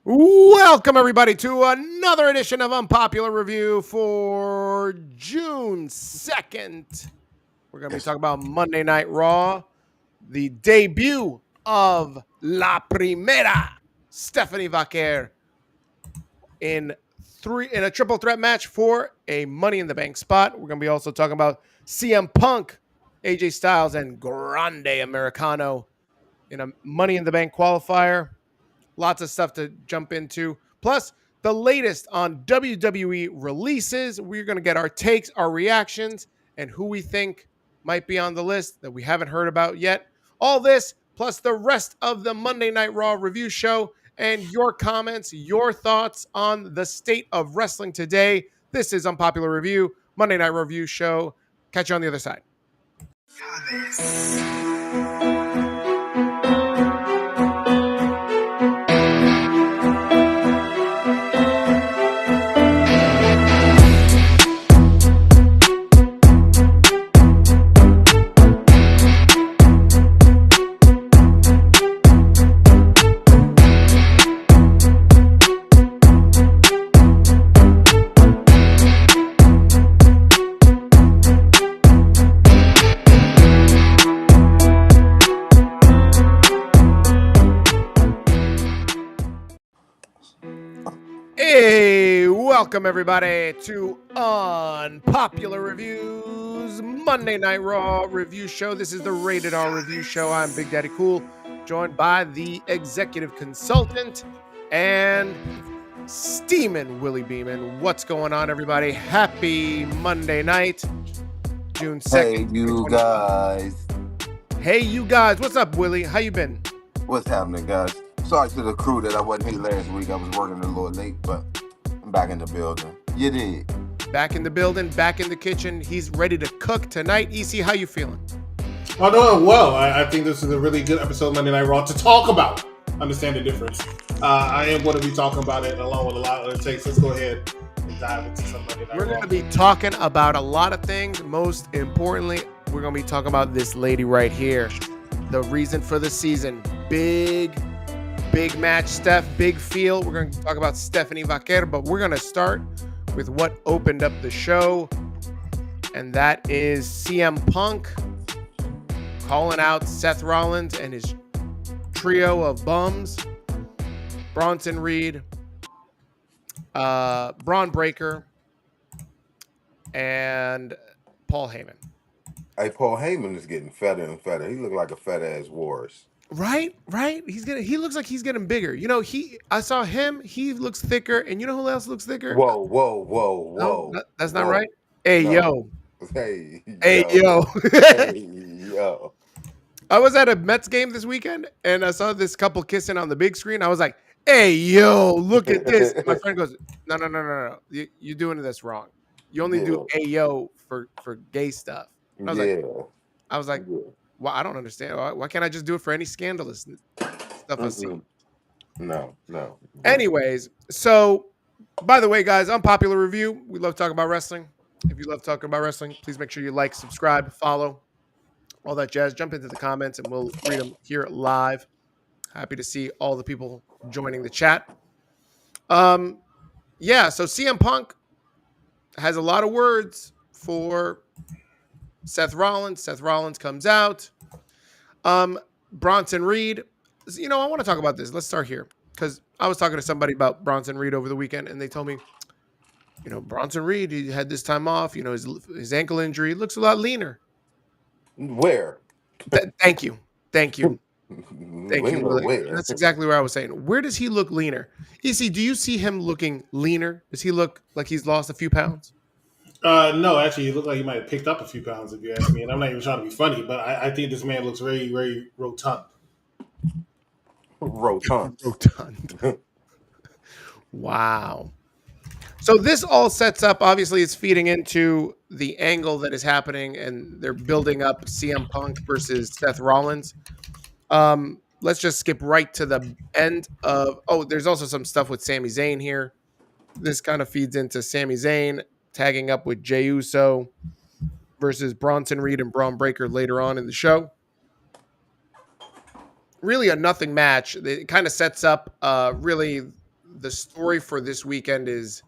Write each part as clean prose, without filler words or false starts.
Welcome, everybody, to another edition of Unpopular Review for June 2nd. We're going to be talking about Monday Night Raw, the debut of La Primera, Stephanie Vaquer, in a triple threat match for a Money in the Bank spot. We're going to be also talking about CM Punk, AJ Styles, and Grande Americano in a Money in the Bank qualifier. Lots of stuff to jump into. Plus, the latest on WWE releases. We're going to get our takes, our reactions, and who we think might be on the list that we haven't heard about yet. All this, plus the rest of the Monday Night Raw review show, and your comments, your thoughts on the state of wrestling today. This is Unpopular Review, Monday Night Review show. Catch you on the other side. Hey, welcome everybody to Unpopular Reviews Monday Night Raw review show. This is the Rated R review show. I'm Big Daddy Cool, joined by the executive consultant and Steamin' Willie Beeman. What's going on, everybody? Happy Monday night, June 2nd. Hey, you guys. Hey, you guys. What's up, Willie? How you been? What's happening, guys? Sorry to the crew that I wasn't here last week. I was working a little late, but I'm back in the building. You did. Back in the building, back in the kitchen. He's ready to cook tonight. EC, how you feeling? I'm doing well. I think this is a really good episode of Monday Night Raw to talk about. Understand the difference. I am going to be talking about it along with a lot of the takes. Let's go ahead and dive into some Monday Night Raw. We're going to be talking about a lot of things. Most importantly, we're going to be talking about this lady right here. The reason for the season. Big match, Steph. Big feel. We're going to talk about Stephanie Vaquer, but we're going to start with what opened up the show, and that is CM Punk calling out Seth Rollins and his trio of bums, Bronson Reed, Braun Breaker, and Paul Heyman. Hey, Paul Heyman is getting fatter and fatter. He looked like a fat ass Wars. Right. He looks like he's getting bigger. You know, I saw him. He looks thicker, and you know who else looks thicker? Whoa. No, that's not right. Hey, yo. Hey, yo. Hey, yo. I was at a Mets game this weekend, and I saw this couple kissing on the big screen. I was like, hey, yo, look at this. My friend goes, no. You're doing this wrong. You only do hey, yo for gay stuff. I was like, well, I don't understand. Why can't I just do it for any scandalous stuff I see? No. Anyways, so, by the way, guys, Unpopular Review. We love talking about wrestling. If you love talking about wrestling, please make sure you like, subscribe, follow, all that jazz. Jump into the comments, and we'll read them here live. Happy to see all the people joining the chat. So CM Punk has a lot of words for Seth Rollins. Seth Rollins comes out. Bronson Reed. You know, I want to talk about this. Let's start here, because I was talking to somebody about Bronson Reed over the weekend, and they told me, you know, Bronson Reed, he had this time off. You know, his ankle injury looks a lot leaner. Where? Thank you. Thank you. Where? That's exactly where I was saying. Where does he look leaner? EC, do you see him looking leaner? Does he look like he's lost a few pounds? No, actually, he looked like he might have picked up a few pounds, if you ask me. And I'm not even trying to be funny, but I think this man looks very, very rotund. Rotund. Wow. So this all sets up, obviously it's feeding into the angle that is happening, and they're building up CM Punk versus Seth Rollins. Let's just skip right to the end of, there's also some stuff with Sami Zayn here. This kind of feeds into Sami Zayn tagging up with Jey Uso versus Bronson Reed and Braun Breaker later on in the show. Really a nothing match. It kind of sets up really the story for this weekend is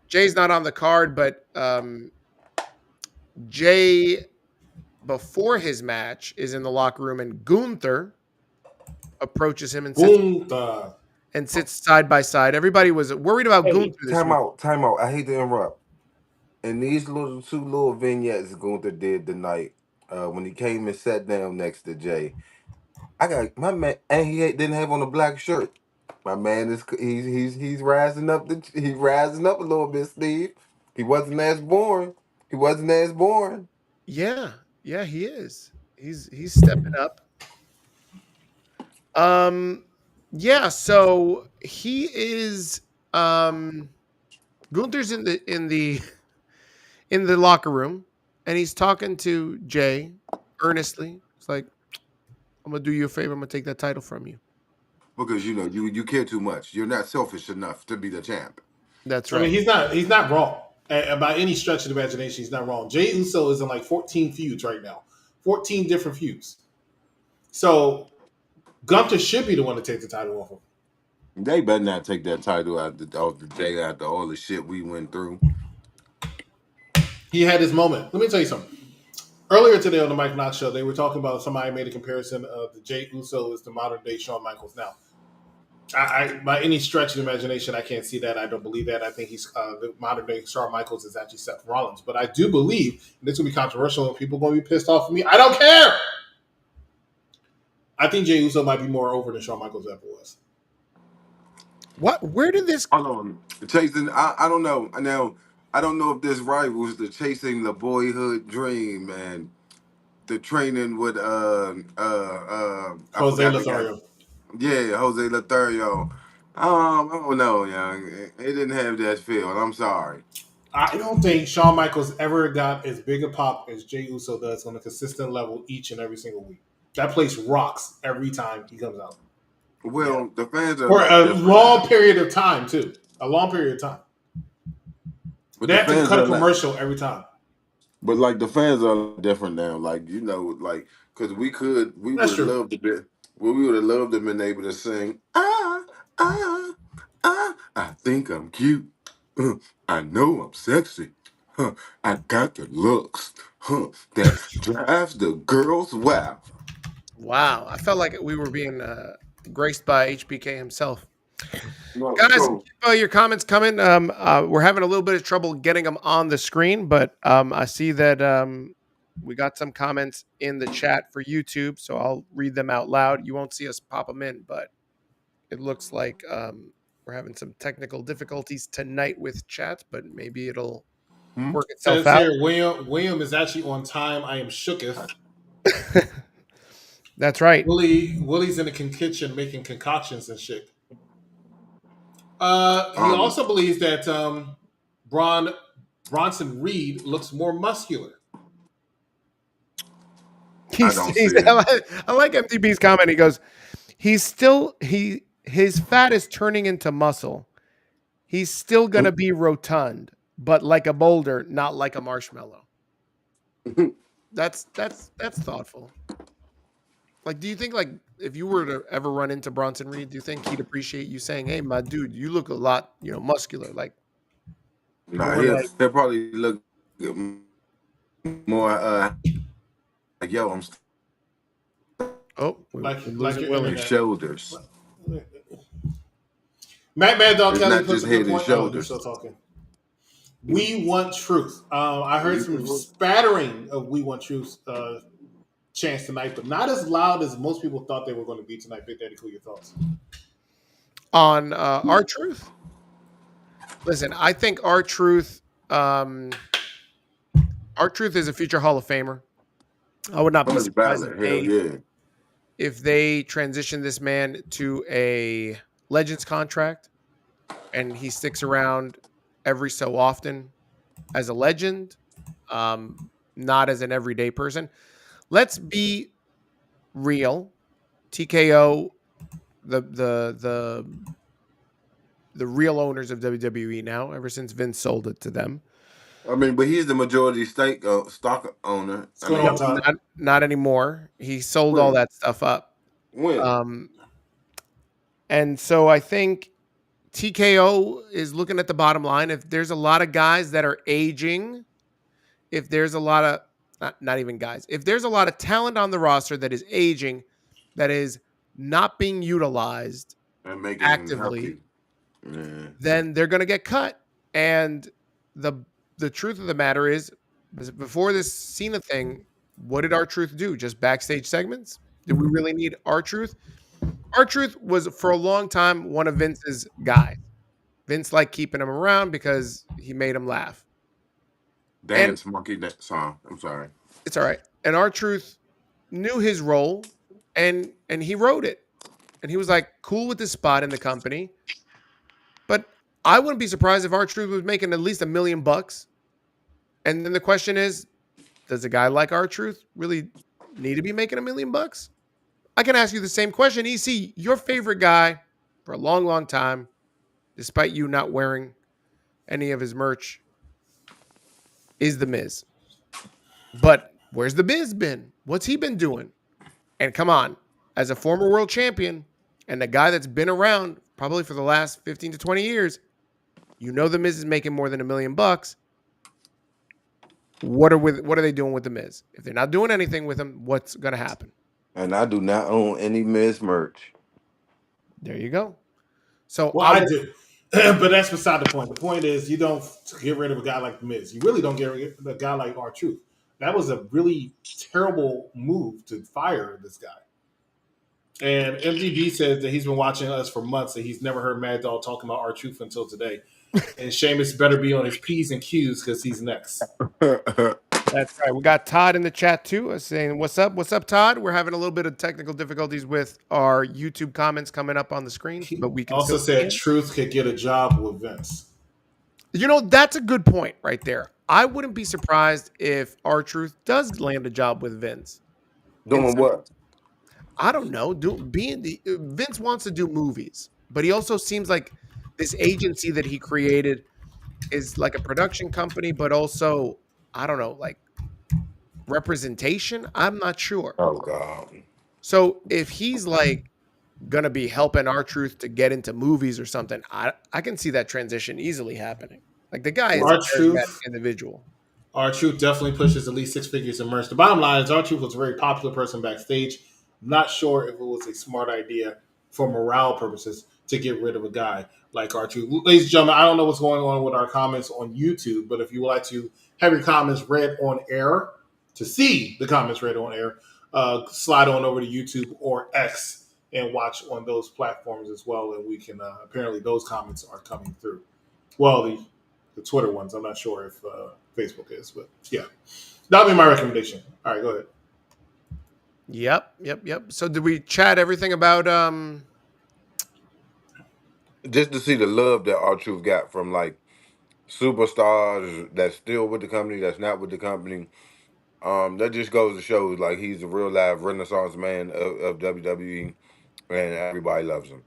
Jay's not on the card, but Jay, before his match, is in the locker room, and Gunther approaches him and sits side by side. Everybody was worried about Gunther this Time week. out. I hate to interrupt. And these two little vignettes Gunther did tonight, when he came and sat down next to Jay, I got my man, and he didn't have on a black shirt. My man is he's rising up. He's rising up a little bit, Steve. He wasn't as born. Yeah, he is. He's stepping up. Yeah, so he is Gunther's in the locker room, and he's talking to Jay earnestly. It's like, I'm gonna do you a favor, I'm gonna take that title from you. Because you care too much. You're not selfish enough to be the champ. That's right. I mean, he's not wrong. By any stretch of the imagination, he's not wrong. Jey Uso is in like 14 feuds right now. 14 different feuds. So Gunther should be the one to take the title off him. They better not take that title off the Jay after all the shit we went through. He had his moment. Let me tell you something. Earlier today on the Mike Knox show, they were talking about somebody made a comparison of the Jey Uso as the modern day Shawn Michaels. Now, I by any stretch of the imagination, I can't see that. I don't believe that. I think he's the modern day Shawn Michaels is actually Seth Rollins. But I do believe, and this will be controversial, and people are going to be pissed off at me. I don't care. I think Jey Uso might be more over than Shawn Michaels ever was. What? Where did this? Hold on, chasing. I don't know. Now I don't know if this rivals the chasing the boyhood dream and the training with Jose Lothario. Yeah, Jose Lothario. I don't know, young. It didn't have that feel. I'm sorry. I don't think Shawn Michaels ever got as big a pop as Jey Uso does on a consistent level each and every single week. That place rocks every time he comes out. Well, the fans are for a long period of time too. A long period of time. But they have to cut a commercial every time. But like the fans are different now. Like because we would have loved a bit. Well, we would have loved to have been able to sing. I think I'm cute. I know I'm sexy. I got the looks. That drives the girls wild. Wow, I felt like we were being graced by HBK himself. No, Guys, keep your comments coming. We're having a little bit of trouble getting them on the screen, but I see that we got some comments in the chat for YouTube, so I'll read them out loud. You won't see us pop them in, but it looks like we're having some technical difficulties tonight with chat, but maybe it'll work itself out. Here, William is actually on time. I am shooketh. That's right. Willie's in the kitchen making concoctions and shit. He also believes that Bronson Reed looks more muscular. I like MTB's comment. He goes, his fat is turning into muscle. He's still gonna be rotund, but like a boulder, not like a marshmallow. That's thoughtful. Like, do you think, like, if you were to ever run into Bronson Reed, do you think he'd appreciate you saying, "Hey, my dude, you look a lot, muscular"? Like, nah, he'll probably look more like, yo, I'm like your shoulders. Mad Dog Kelly puts a good point. Shoulders. Still talking. We want truth. I heard some spattering of "We Want Truth" chants tonight, but not as loud as most people thought they were going to be tonight. Big Daddy, cool, your thoughts on R-Truth? Listen, I think R-Truth is a future Hall of Famer. I would not be surprised if they transition this man to a Legends contract and he sticks around every so often as a legend, not as an everyday person. Let's be real. TKO, the real owners of WWE now, ever since Vince sold it to them. I mean, but he's the majority stock owner. What's I going on, mean, Todd? Not anymore. He sold all when? that stuff up. When? And so I think TKO is looking at the bottom line. If there's a lot of guys that are aging, if there's a lot of, not even guys, if there's a lot of talent on the roster that is aging, that is not being utilized And making him actively, healthy. Yeah. then they're going to get cut. And the truth of the matter is, before this Cena thing, what did R-Truth do? Just backstage segments? Did we really need R-Truth? R-Truth was for a long time one of Vince's guys. Vince liked keeping him around because he made him laugh. Dance Monkey that song. I'm sorry. It's all right. And R-Truth knew his role and he wrote it. And he was like cool with this spot in the company. But I wouldn't be surprised if R-Truth was making at least $1 million. And then the question is, does a guy like R-Truth really need to be making $1 million? I can ask you the same question. EC, your favorite guy for a long, long time, despite you not wearing any of his merch, is The Miz. But where's The Miz been? What's he been doing? And come on, as a former world champion and a guy that's been around probably for the last 15 to 20 years, you know The Miz is making more than $1 million. What are they doing with The Miz? If they're not doing anything with him, what's going to happen? And I do not own any Miz merch. There you go. So Well, I do. But that's beside the point. The point is you don't get rid of a guy like The Miz. You really don't get rid of a guy like R-Truth. That was a really terrible move to fire this guy. And MDB says that he's been watching us for months and he's never heard Mad Dog talking about R-Truth until today. And Sheamus better be on his P's and Q's because he's next. That's right. We got Todd in the chat too, saying, "What's up? What's up, Todd?" We're having a little bit of technical difficulties with our YouTube comments coming up on the screen, but we can also said Truth could get a job with Vince. You know, that's a good point right there. I wouldn't be surprised if R-Truth does land a job with Vince. Doing what? I don't know. Vince wants to do movies, but he also seems like this agency that he created is like a production company, but also, I don't know, like representation. I'm not sure. Oh God. So if he's like gonna be helping R-Truth to get into movies or something, I can see that transition easily happening. Like the guy is a charismatic individual. R-Truth definitely pushes at least 6 figures in merch. The bottom line is R-Truth was a very popular person backstage. I'm not sure if it was a smart idea for morale purposes to get rid of a guy like R-Truth. Ladies and gentlemen, I don't know what's going on with our comments on YouTube, but if you would like to have your comments read on air, to see the comments read on air, slide on over to YouTube or X and watch on those platforms as well. And we can, apparently those comments are coming through. Well, the Twitter ones, I'm not sure if Facebook is, but yeah. That'll be my recommendation. All right, go ahead. Yep. So did we chat everything about just to see the love that R-Truth got from like superstars that's still with the company, that's not with the company. That just goes to show like he's a real live Renaissance man of WWE, and everybody loves him.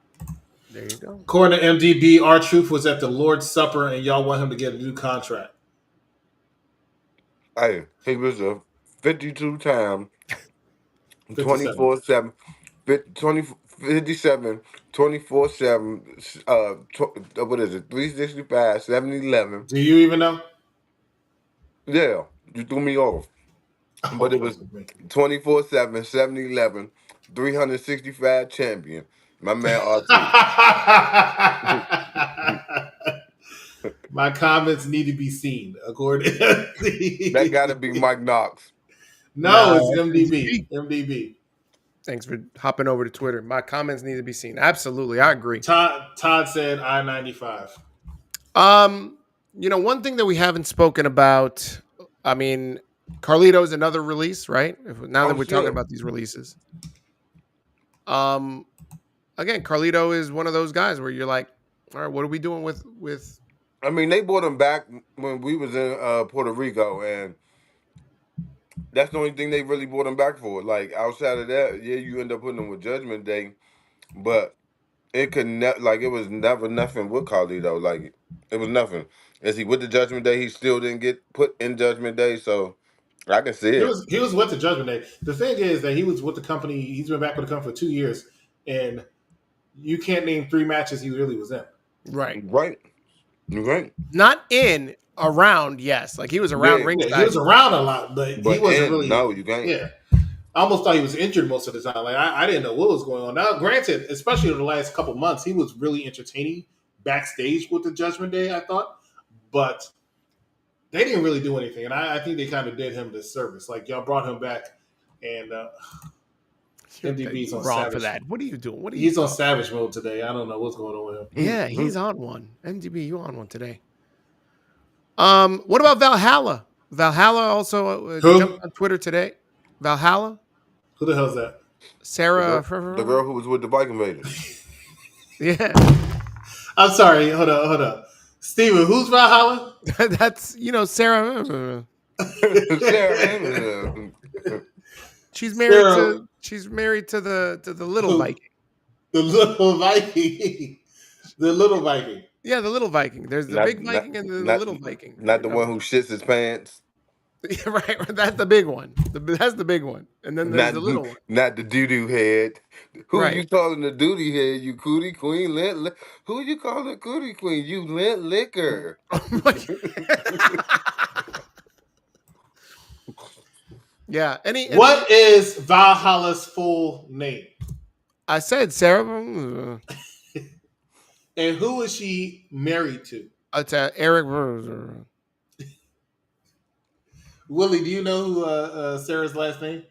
There you go. According to MDB, R-Truth was at the Lord's Supper, and y'all want him to get a new contract. Hey, he was a 52-time, 24/7, 57, 24/7. What is it? 365, 7-11. Do you even know? Yeah, you threw me off. But it was 24/7, 7-11, 365 champion. My man R-Truth. My comments need to be seen, according to That got to be Mike Knox. No, it's MDB. MDB. Thanks for hopping over to Twitter. My comments need to be seen. Absolutely, I agree. Todd said I-95. You know, one thing that we haven't spoken about, I mean, Carlito is another release, right? Now that we're talking about these releases. Again, Carlito is one of those guys where you're like, all right, what are we doing with I mean, they brought him back when we was in Puerto Rico, and that's the only thing they really brought him back for. Like outside of that, yeah, you end up putting him with Judgment Day, but it could it was never nothing with Carly though. Like it was nothing. Is he with the Judgment Day? He still didn't get put in Judgment Day, so I can see it. He was with the Judgment Day. The thing is that he was with the company. He's been back with the company for 2 years, and you can't name 3 matches he really was in. Right. Not in, around, yes. Like he was around ringside. Yeah, he was around a lot, but he wasn't really. No, you can't. Yeah. I almost thought he was injured most of the time. Like I didn't know what was going on. Now, granted, especially in the last couple months, he was really entertaining backstage with the Judgment Day, I thought. But they didn't really do anything. And I think they kind of did him this service. Like y'all brought him back and MDB's on wrong savage for that. What are you doing? He's on savage mode today. I don't know what's going on with him. Yeah, he's on one. MDB, you on one today. What about Valhalla? Valhalla also jumped on Twitter today. Valhalla? Who the hell's that? Sarah. The girl who was with the Bike Invaders. Yeah. I'm sorry. Hold up. Steven, who's Valhalla? That's, Sarah. Sarah. She's married to the little Viking. The little Viking. The little Viking. Yeah, the little Viking. There's the big Viking and the little Viking. Not the one who shits his pants. Right, that's the big one. That's the big one. And then there's the little one. Not the doo-doo head. Who you calling the duty head? You cootie queen? Who you calling the cootie queen? You lint liquor. Yeah. What is Valhalla's full name? I said Sarah. And who is she married to? It's Eric. Willie, do you know who Sarah's last name?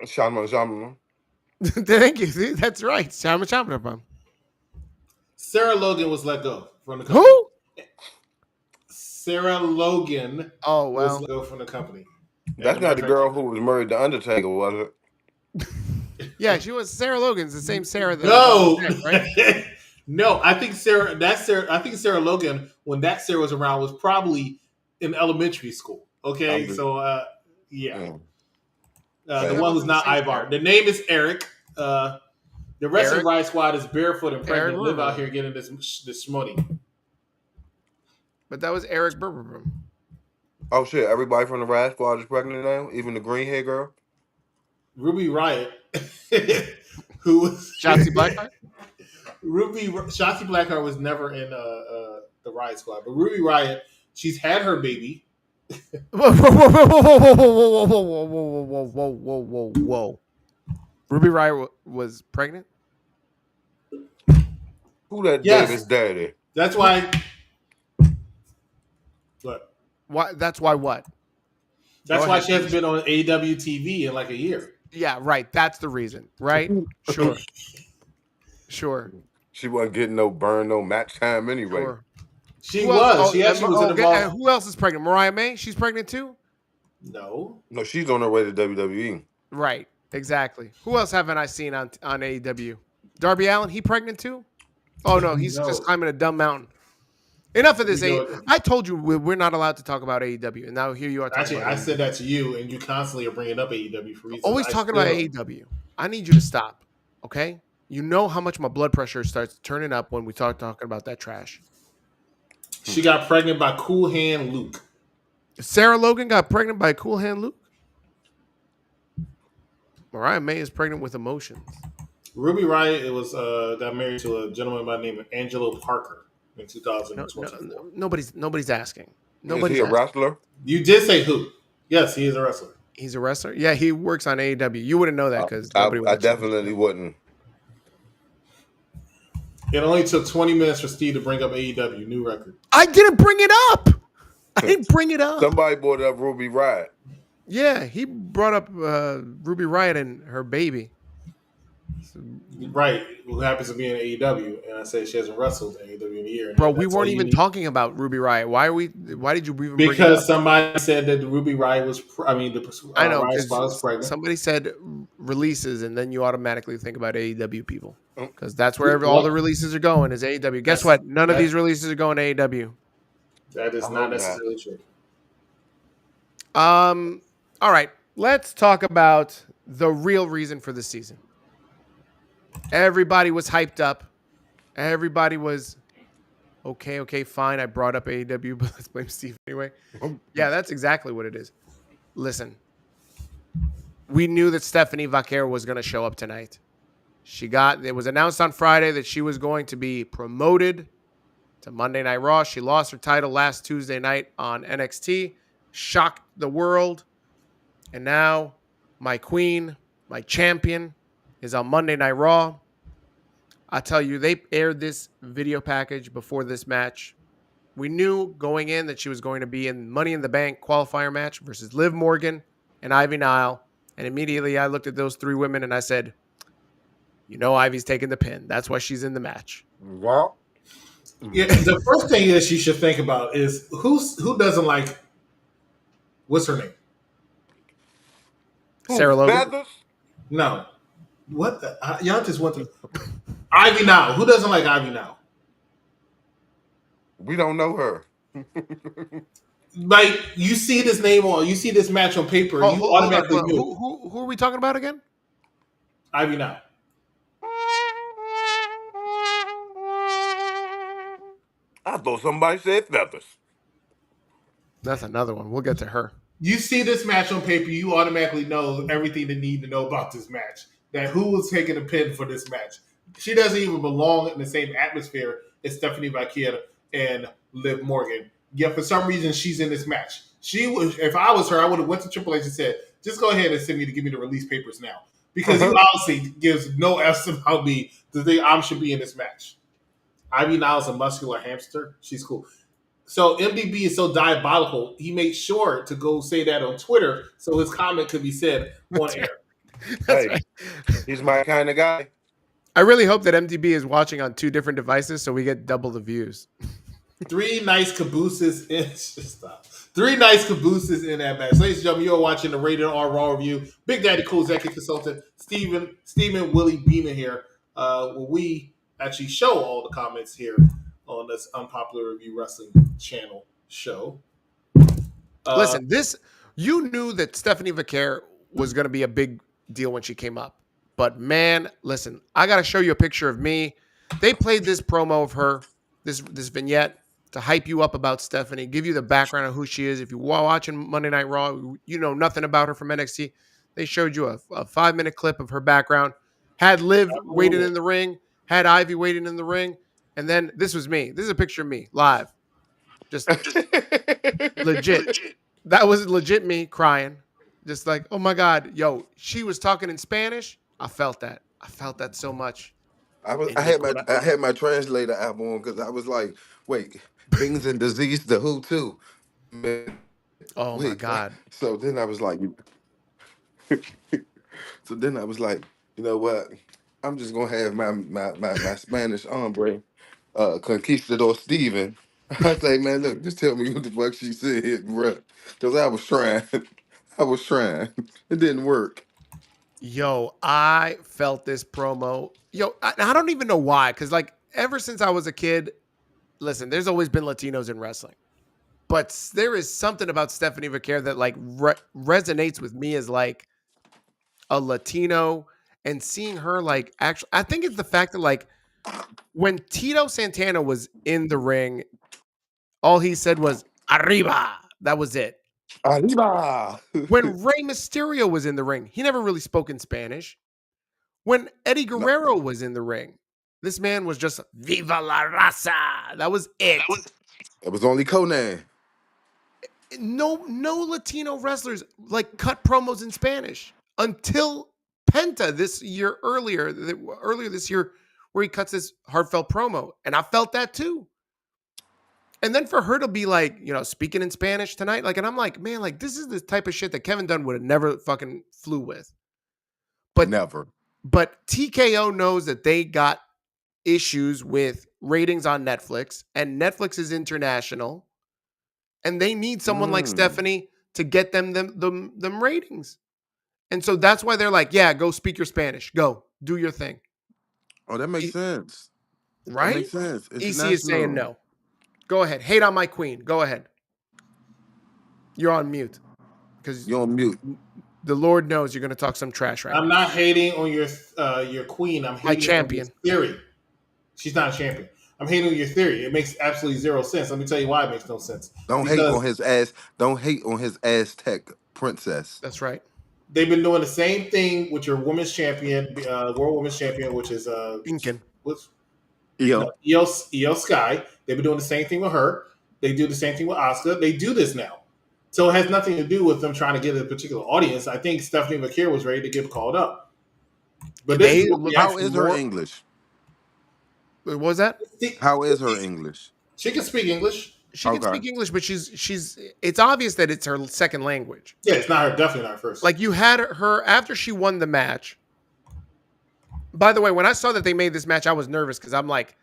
Shama. Thank you. See, that's right. Shama. Sarah Logan was let go from the company. Who? Sarah Logan. Oh, well. Was let go from the company. That's not the girl who was married to Undertaker, was it? Yeah, she was. Sarah Logan's the same Sarah. Right? No, I think Sarah. I think Sarah Logan, when that Sarah was around, was probably in elementary school. Okay, so yeah. The one who's not Ivar. The name is Eric. The rest of the Riot Squad is barefoot and pregnant. Live out here getting this money. But that was Eric Burber. Oh shit! Everybody from the Riot Squad is pregnant now, even the green hair girl. Ruby Riot, who was Shotzi Blackheart. Shotzi Blackheart was never in the Riot Squad, but Ruby Riot, she's had her baby. Whoa. Ruby Riot was pregnant? Who that Davis daddy? That's why. What? Why? That's why what? That's why she hasn't been on AEW TV in like a year. Yeah, right. That's the reason, right? Sure. She wasn't getting no match time anyway. Sure. She was. She actually was in the ball. Who else is pregnant? Mariah May? She's pregnant too? No, she's on her way to WWE. Right. Exactly. Who else haven't I seen on AEW? Darby Allin, he pregnant too? Oh no, he's just climbing a dumb mountain. Enough of this. I told you we're not allowed to talk about AEW, and now here you are. Actually, I said that to you, and you constantly are bringing up AEW for reasons. Always talking about AEW. I need you to stop, okay? You know how much my blood pressure starts turning up when we start talking about that trash. She got pregnant by Cool Hand Luke. Sarah Logan got pregnant by Cool Hand Luke? Mariah May is pregnant with emotions. Ruby Riott got married to a gentleman by the name of Angelo Parker in 2024. Nobody's asking. Is he a wrestler? You did say who? Yes, he is a wrestler. He's a wrestler? Yeah, he works on AEW. You wouldn't know that because I definitely wouldn't. It only took 20 minutes for Steve to bring up AEW, new record. I didn't bring it up. I didn't bring it up. Somebody brought up Ruby Riott. Yeah, he brought up Ruby Riott and her baby. Right, who happens to be in AEW, and I said she hasn't wrestled in AEW in a year. Bro, we weren't even talking about Ruby Riott. Why did you even bring it up? Because somebody said that the Ruby Riott was. I know, Riott Spot was pregnant. somebody said releases, and then you automatically think about AEW people because that's where all the releases are going is AEW. Guess what? None of these releases are going to AEW. That is not necessarily true. All right, let's talk about the real reason for the season. Everybody was hyped up. Everybody was okay, fine. I brought up AEW, but let's blame Steve anyway. Yeah, that's exactly what it is. Listen, we knew that Stephanie Vaquer was going to show up tonight. It was announced on Friday that she was going to be promoted to Monday Night Raw. She lost her title last Tuesday night on NXT, shocked the world. And now my queen, my champion, is on Monday Night Raw. I tell you, they aired this video package before this match. We knew going in that she was going to be in Money in the Bank qualifier match versus Liv Morgan and Ivy Nile. And immediately I looked at those three women and I said, you know, Ivy's taking the pin. That's why she's in the match. Well, yeah, the first thing that she should think about is who doesn't like, what's her name? Sarah Logan? Feathers? No. What the? Y'all just want to. Ivy Nile. Who doesn't like Ivy Nile? We don't know her. Like, you see this name you see this match on paper, you automatically knew. Who are we talking about again? Ivy Nile. I thought somebody said Feathers. That's another one. We'll get to her. You see this match on paper, you automatically know everything they need to know about this match. That who was taking the pin for this match. She doesn't even belong in the same atmosphere as Stephanie Vaquer and Liv Morgan. Yet for some reason she's in this match. If I was her, I would have went to Triple H and said, just go ahead and send me to give me the release papers now. Because he obviously gives no F's about me to think I should be in this match. Ivy Nile's a muscular hamster. She's cool. So MDB is so diabolical, he made sure to go say that on Twitter so his comment could be said on air. Hey, he's my kind of guy. I really hope that MDB is watching on 2 different devices so we get double the views. 3 nice cabooses in stop. 3 nice cabooses in that match. Ladies and gentlemen, you're watching the Rated R Raw review. Big Daddy Cool Executive Consultant Stephen Willie Beeman here. Where we actually show all the comments here on this Unpopular Review Wrestling channel show. Listen, you knew that Stephanie Vaquer was going to be a big deal when she came up. But man, listen, I got to show you a picture of me. They played this promo of her, this vignette, to hype you up about Stephanie, give you the background of who she is. If you're watching Monday Night Raw, you know nothing about her from NXT. They showed you a 5-minute clip of her background. Had Liv waiting in the ring, had Ivy waiting in the ring, and then this was me. This is a picture of me live. Just legit. That was legit me crying. Just like, oh my God, yo, she was talking in Spanish. I felt that. I felt that so much. I had my translator app on because I was like, wait, Bings and Disease, the who too? Man, oh my God. So then I was like, you know what? I'm just gonna have my Spanish hombre, Conquistador Steven. I say, man, look, just tell me what the fuck she said, bruh. Because I was trying. It didn't work. Yo, I felt this promo. Yo, I don't even know why. Because, like, ever since I was a kid, listen, there's always been Latinos in wrestling. But there is something about Stephanie Vaquer that, like, resonates with me as, like, a Latino. And seeing her, like, actually, I think it's the fact that, like, when Tito Santana was in the ring, all he said was, arriba. That was it. Arriba. When Rey Mysterio was in the ring, he never really spoke in Spanish. When Eddie Guerrero was in the ring, this man was just Viva la Raza. That was it. It was only Conan. No Latino wrestlers like cut promos in Spanish until Penta earlier this year, where he cuts this heartfelt promo, and I felt that too. And then for her to be like, you know, speaking in Spanish tonight, like, and I'm like, man, like, this is the type of shit that Kevin Dunn would have never fucking flew with. But never. But TKO knows that they got issues with ratings on Netflix, and Netflix is international, and they need someone like Stephanie to get them ratings. And so that's why they're like, yeah, go speak your Spanish. Go. Do your thing. Oh, that makes sense. That Right? makes sense. EC is saying International. no. Go ahead. Hate on my queen. Go ahead. You're on mute. Because You're on mute. the Lord knows you're going to talk some trash right now. I'm not hating on your queen. I'm hating champion. on your theory. She's not a champion. I'm hating on your theory. It makes absolutely zero sense. Let me tell you why it makes no sense. Don't hate on his ass. Don't hate on his Aztec princess. That's right. They've been doing the same thing with your women's champion, world women's champion, which is Incan. Io Sky. They've been doing the same thing with her. They do the same thing with Asuka. They do this now. So it has nothing to do with them trying to get a particular audience. I think Stephanie Vaquer was ready to get called up. But how is her English? What was that? How is her English? She can speak English. She can speak English, but she's. It's obvious that it's her second language. Yeah, it's not her. Definitely not her first. Like you had her after she won the match. By the way, when I saw that they made this match, I was nervous because I'm like,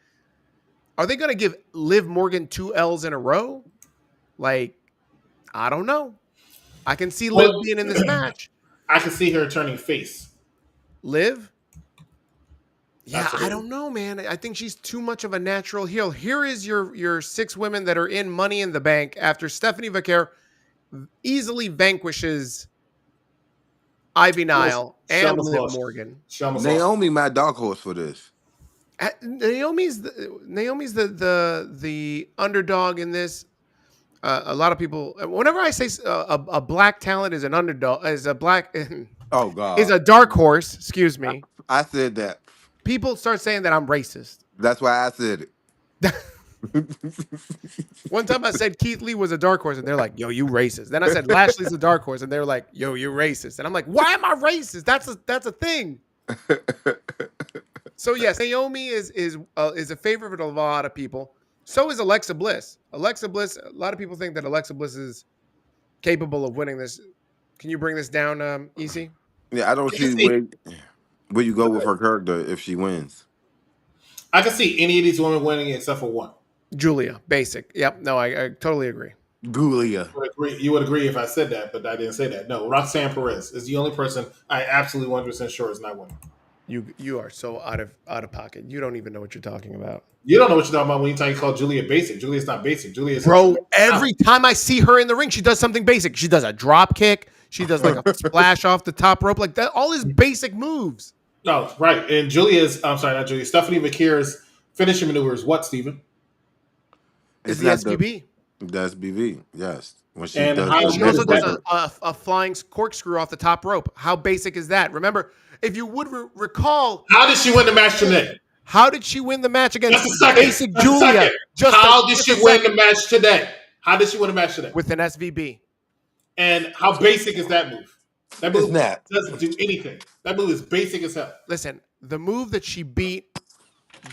are they going to give Liv Morgan 2 L's in a row? Like, I don't know. I can see Liv being in this match. I can see her turning face. Liv? Yeah, absolutely. I don't know, man. I think she's too much of a natural heel. Here is your 6 women that are in Money in the Bank after Stephanie Vaquer easily vanquishes Ivy Nile and Liv Morgan. Naomi, my dark horse for this. Naomi's the underdog in this. A lot of people, whenever I say a black talent is an underdog, is a black, oh God, is a dark horse. Excuse me. I said that. People start saying that I'm racist. That's why I said it. One time I said Keith Lee was a dark horse, and they're like, "Yo, you racist." Then I said Lashley's a dark horse, and they're like, "Yo, you racist." And I'm like, "Why am I racist? That's a thing." So yes, Naomi is a favorite of a lot of people. So is Alexa Bliss. Alexa Bliss. A lot of people think that Alexa Bliss is capable of winning this. Can you bring this down, EC? Yeah, I don't see where you go with her character if she wins. I can see any of these women winning except for one. Julia, basic. Yep. No, I totally agree. Julia. You would agree if I said that, but I didn't say that. No, Roxanne Perez is the only person I absolutely 100% sure is not winning. You are so out of pocket. You don't even know what you're talking about. You don't know what you're talking about when you call Julia basic. Julia's not basic. Julia's every time I see her in the ring, she does something basic. She does a drop kick. She does like a splash off the top rope, like that. All his basic moves. No, right. And Stephanie Vaquer's finishing maneuver is what, Steven? It's the SBB. That's BV, yes. When she also does a flying corkscrew off the top rope. How basic is that? Remember, if you would recall, how did she win the match today? How did she win the match against basic Julia? How did she win the match today? How did she win the match today? With an SVB. And how basic is that move? That move doesn't do anything. That move is basic as hell. Listen, the move that she beat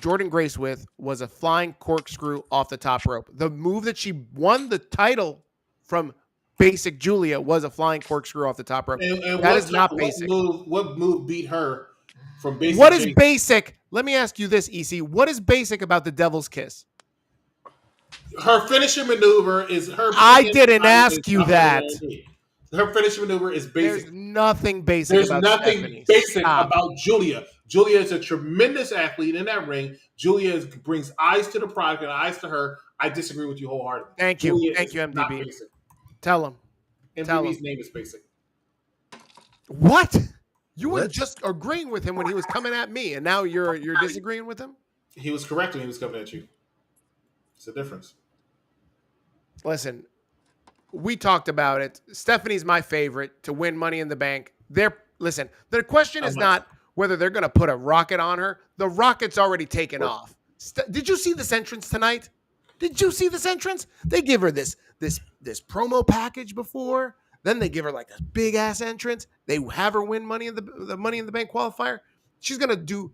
Jordan Grace with was a flying corkscrew off the top rope. The move that she won the title from basic Julia was a flying corkscrew off the top rope. And that is not basic. What move beat her from basic? What is basic? Let me ask you this, EC. What is basic about the Devil's Kiss? Her finishing maneuver is her. I didn't ask you that. Her finishing maneuver is basic. There's nothing basic about Stephanie. About Julia. Julia is a tremendous athlete in that ring. Julia brings eyes to the product and eyes to her. I disagree with you wholeheartedly. Thank you, MDB. Tell him. MDB's name is basic. What? You were just agreeing with him when he was coming at me, and now you're disagreeing with him? He was correct when he was coming at you. It's a difference. Listen, we talked about it. Stephanie's my favorite to win Money in the Bank. Listen, the question is not whether they're going to put a rocket on her. The rocket's already taken off. Did you see this entrance tonight? Did you see this entrance? They give her this promo package before. Then they give her like a big ass entrance. They have her win the Money in the Bank qualifier. She's going to do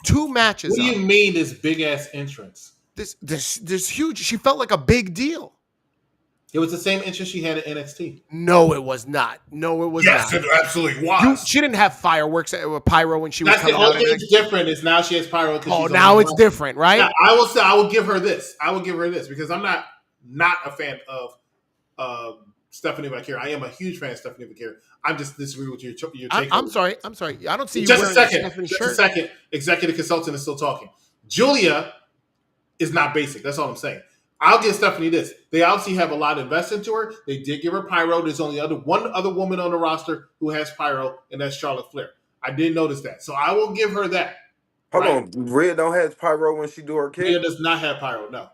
2 matches. What do you mean this big ass entrance? This huge. She felt like a big deal. It was the same interest she had at NXT. No, it was not. No, it was Yes, not. it absolutely was. She didn't have fireworks with pyro when she was That's the coming out. only thing that's different is now she has pyro. Oh, now it's different, right? Now, I will say I will give her this. Because I'm not a fan of Stephanie Vaquer. I am a huge fan of Stephanie Vaquer. I'm just disagreeing with your take. I'm sorry. I don't see you Just wearing a second. Stephanie Just shirt. a second. Executive consultant is still talking. Julia is not basic. That's all I'm saying. I'll give Stephanie this. They obviously have a lot invested into her. They did give her pyro. There's only one other woman on the roster who has pyro, and that's Charlotte Flair. I did notice that. So I will give her that. Hold on. Rhea don't have pyro when she do her kick? Rhea does not have pyro, no.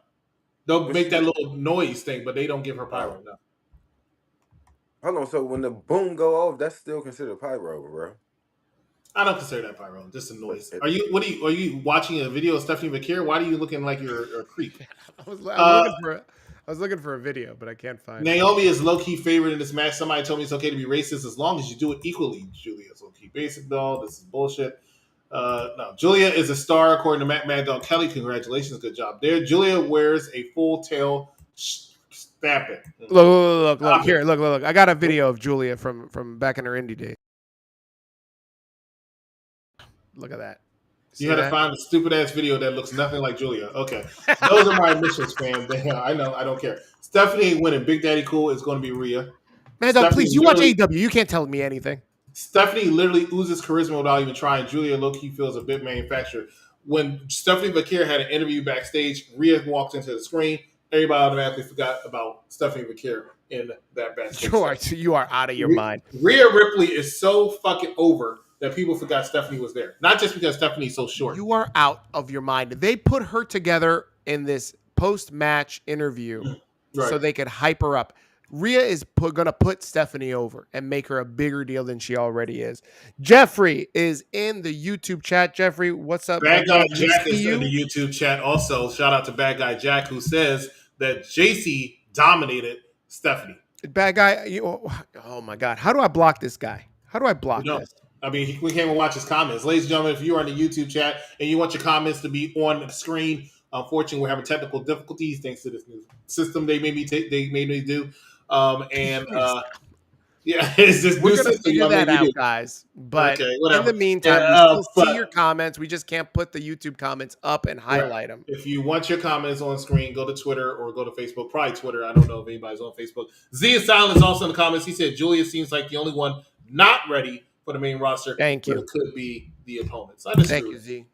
They'll make that little noise thing, but they don't give her pyro, no. Hold on. So when the boom go off, that's still considered pyro, bro? I don't consider that pyro. Just a noise. Are you watching a video of Stephanie Vaquer? Why are you looking like you're a creep? I was looking for a video, but I can't find it. Naomi is low-key favorite in this match. Somebody told me it's okay to be racist as long as you do it equally. Julia is low-key basic, though. This is bullshit. No, Julia is a star, according to Matt Mad Dog Kelly. Congratulations. Good job there. Julia wears a full tail stamping. Look. Here, look. I got a video of Julia from back in her indie days. Look at that. You had to find a stupid ass video that looks nothing like Julia. Okay. Those are my admissions, fam. I know. I don't care. Stephanie ain't winning. Big Daddy Cool is going to be Rhea. Man, dog, please, you watch AEW. You can't tell me anything. Stephanie literally oozes charisma without even trying. Julia low-key feels a bit manufactured. When Stephanie Vaquer had an interview backstage, Rhea walked into the screen. Everybody automatically forgot about Stephanie Vaquer in that backstage. You are out of your mind. Rhea Ripley is so fucking over that people forgot Stephanie was there. Not just because Stephanie's so short. You are out of your mind. They put her together in this post-match interview so they could hype her up. Rhea is going to put Stephanie over and make her a bigger deal than she already is. Jeffrey is in the YouTube chat. Jeffrey, what's up? Bad Guy Jack is in the YouTube chat. Also, shout out to Bad Guy Jack, who says that JC dominated Stephanie. Bad Guy, oh my God. How do I block this guy? How do I block this? I mean, we can't even watch his comments. Ladies and gentlemen, if you're on the YouTube chat and you want your comments to be on the screen, unfortunately, we're having technical difficulties thanks to this new system they made me do. It's this we're new gonna system. Figure that out, guys. But in the meantime, we still see your comments. We just can't put the YouTube comments up and highlight them. If you want your comments on screen, go to Twitter or go to Facebook. Probably Twitter. I don't know if anybody's on Facebook. Z Silence also in the comments. He said Julia seems like the only one not ready for the main roster. Thank you. It could be the opponents. Thank you, Z.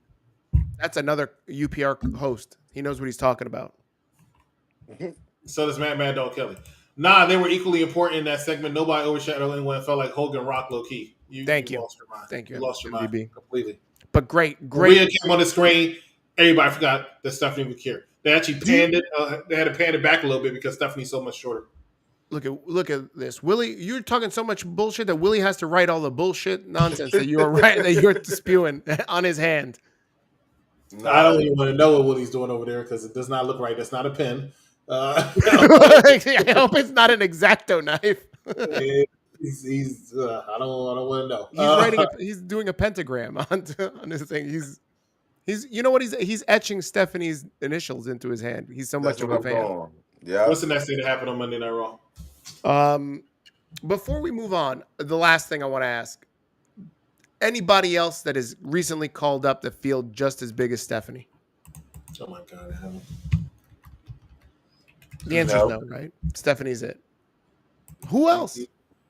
That's another UPR host. He knows what he's talking about. So does Mad Dog Kelly. Nah, they were equally important in that segment. Nobody overshadowed anyone. It felt like Hogan Rock low key. Thank you. Lost your mind. Thank you. You lost your mind completely. But great. Rhea came on the screen. Everybody forgot that Stephanie Vaquer. They actually panned it. They had to pan it back a little bit because Stephanie's so much shorter. Look at this, Willie. You're talking so much bullshit that Willie has to write all the bullshit nonsense that you're spewing on his hand. I don't even want to know what Willie's doing over there because it does not look right. That's not a pen. I hope it's not an X-Acto knife. He's I don't want to know. He's doing a pentagram on his thing. He's you know what he's etching Stephanie's initials into his hand. He's so much of a fan. Yeah. What's the next thing that happened on Monday Night Raw? Before we move on, the last thing I want to ask: anybody else that is recently called up that feel just as big as Stephanie? Oh my God, I haven't. The answer is no, right? Stephanie's it. Who else?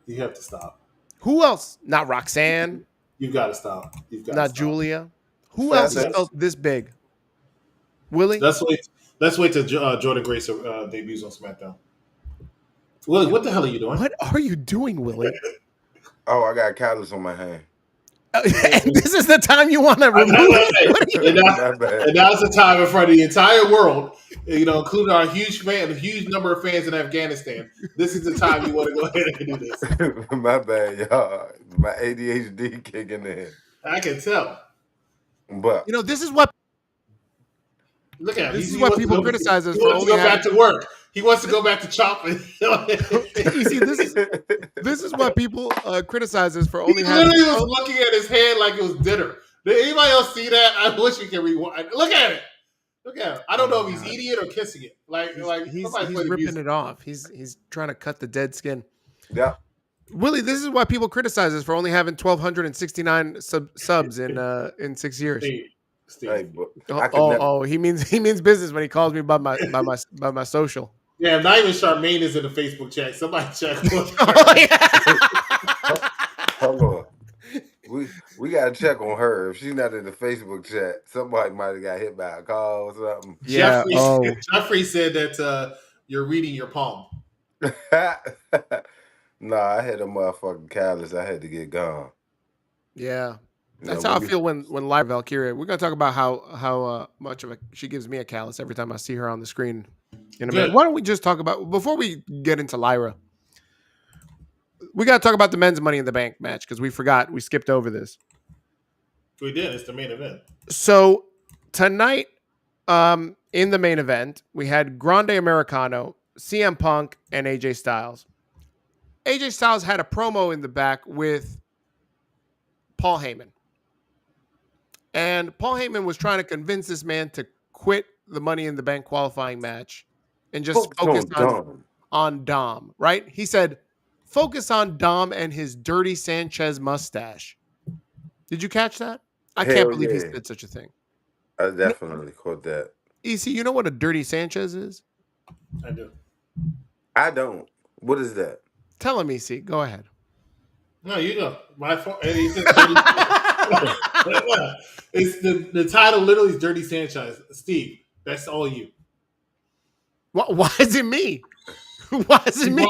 You have to stop. Who else? Not Roxanne. You've got to stop. Not Julia. Who else is this big? Willie? Let's wait till Jordan Grace debuts on SmackDown. Willie, what the hell are you doing? What are you doing, Willie? I got a callus on my hand. And this is the time you want to remove it. And now's the time in front of the entire world, including our huge number of fans in Afghanistan. This is the time you want to go ahead and do this. My bad, y'all. My ADHD kicking in. I can tell. But this is what. Look at him. This is what people criticize us for. He wants to go back to work. He wants to go back to chopping. You see, this is what people criticize us for only having. He literally was looking at his hand like it was dinner. Did anybody else see that? I wish you could rewind. Look at it. Look at him. I don't know if he's eating it or kissing it. Like He's somebody play the ripping music. it off. He's trying to cut the dead skin. Yeah. Willie, this is why people criticize us for only having 1,269 subs in 6 years. Steve. Hey, but He means business when he calls me by my social. Yeah, not even Charmaine is in the Facebook chat. Somebody check. Hold on. We gotta check on her. If she's not in the Facebook chat, somebody might have got hit by a call or something. Yeah. Jeffrey said that you're reading your palm. Nah, I had a motherfucking callus. I had to get gone. Yeah. That's how I feel when Lyra Valkyria. We're gonna talk about how much of she gives me a callus every time I see her on the screen in a minute. Why don't we just talk about, before we get into Lyra, we gotta talk about the men's Money in the Bank match because we skipped over this. We did. It's the main event. So tonight, in the main event, we had Grande Americano, CM Punk, and AJ Styles. AJ Styles had a promo in the back with Paul Heyman. And Paul Heyman was trying to convince this man to quit the Money in the Bank qualifying match and just focus on Dom, right? He said, focus on Dom and his dirty Sanchez mustache. Did you catch that? I can't believe he said such a thing. I definitely caught that. EC, you know what a dirty Sanchez is? I do. I don't. What is that? Tell him, EC. Go ahead. No, you go. My fault. It's the title literally is Dirty Sanchez. Steve, that's all you. Why is it me? Why is it me?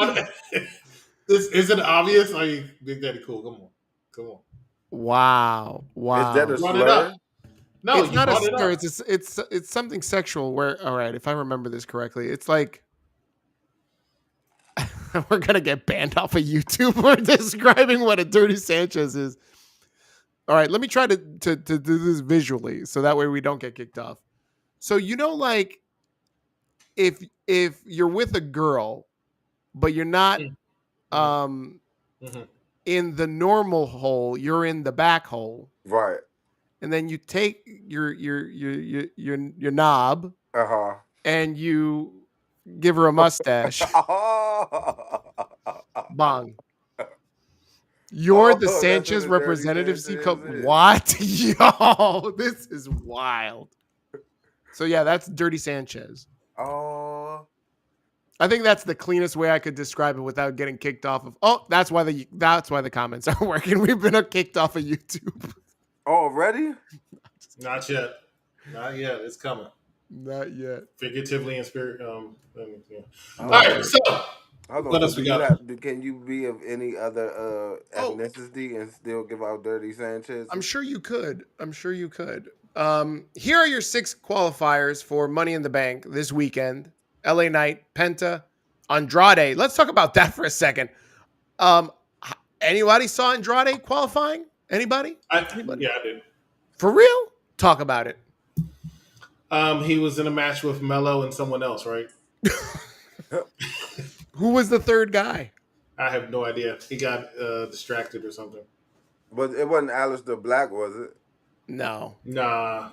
This isn't obvious. Are you Big Daddy Cool? Come on. Wow. Is that a Brought slur? it up. No, it's not a slur. It's something sexual. Where, all right, if I remember this correctly, it's like we're gonna get banned off of YouTube for describing what a dirty Sanchez is. All right, let me try to do this visually so that way we don't get kicked off. So like if you're with a girl, but you're not in the normal hole, you're in the back hole, right? And then you take your knob, and you give her a mustache. Bong. You're the Sanchez representative. What? Yo, this is wild. So yeah, that's Dirty Sanchez. Oh. I think that's the cleanest way I could describe it without getting kicked off of. Oh, that's why the comments aren't working. We've been kicked off of YouTube. Already? Not yet. Not yet. It's coming. Not yet. Figuratively and spirit. Yeah. All right. So, what else we got? Can you be of any other ethnicity and still give out Dirty Sanchez? I'm sure you could. Here are your 6 qualifiers for Money in the Bank this weekend. LA Knight, Penta, Andrade. Let's talk about that for a second. Anybody saw Andrade qualifying? Anybody? Yeah, I did. For real? Talk about it. He was in a match with Mello and someone else, right? Who was the third guy? I have no idea. He got distracted or something. But it wasn't Aleister Black, was it? No. Nah.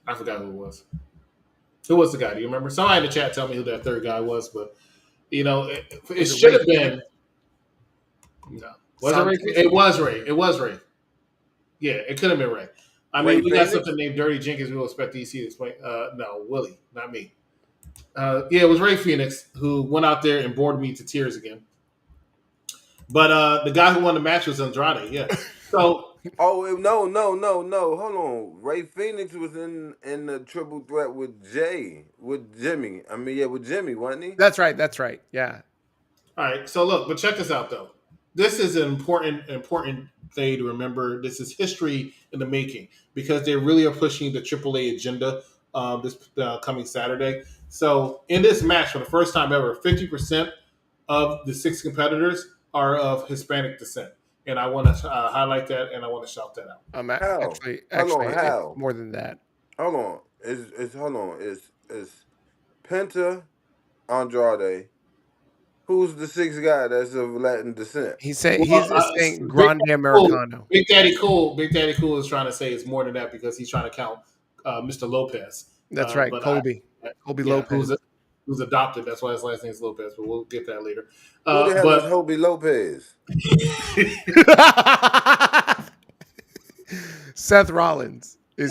I forgot who it was. Who was the guy? Do you remember? Somebody in the chat tell me who that third guy was, but it should have been. No. Was it Ray? It was Ray. It was Ray. Yeah, it could have been Ray. I mean, we got something named Dirty Jenkins. We'll expect EC to explain. No, Willie, not me. Yeah, it was Ray Phoenix who went out there and bored me to tears again. But the guy who won the match was Andrade. Yeah. So. Oh no! Hold on. Ray Phoenix was in the triple threat with Jimmy. With Jimmy, wasn't he? That's right. Yeah. All right. So look, but check this out though. This is an important thing to remember. This is history in the making because they really are pushing the AAA agenda this coming Saturday. So in this match, for the first time ever, 50% of the 6 competitors are of Hispanic descent. And I want to highlight that, and I want to shout that out. Actually, how? More than that. Hold on. Is Penta Andrade? Who's the 6th guy that's of Latin descent? He's saying Grande Americano. Big Daddy Cool is trying to say it's more than that because he's trying to count Mr. Lopez. That's right, but Kobe Lopez. Who's adopted. That's why his last name is Lopez, but we'll get that later. Who the hell is Hobie Lopez? Seth Rollins is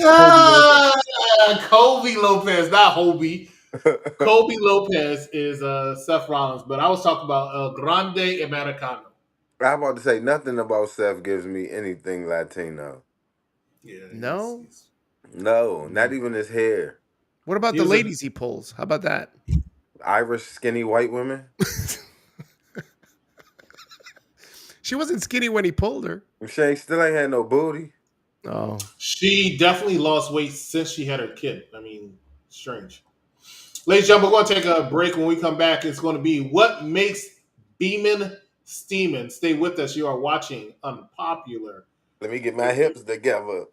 Kobe Lopez, not Hobie. Kobe Lopez is Seth Rollins, but I was talking about Grande Americano. I'm about to say nothing about Seth gives me anything Latino. Yeah. No? No, not even his hair. What about the ladies he pulls? How about that? Irish skinny white women? She wasn't skinny when he pulled her. She still ain't had no booty. Oh. She definitely lost weight since she had her kid. I mean, strange. Ladies and gentlemen, we're going to take a break. When we come back, it's going to be what makes beamin' steamin'. Stay with us. You are watching Unpopular. Let me get my hips together.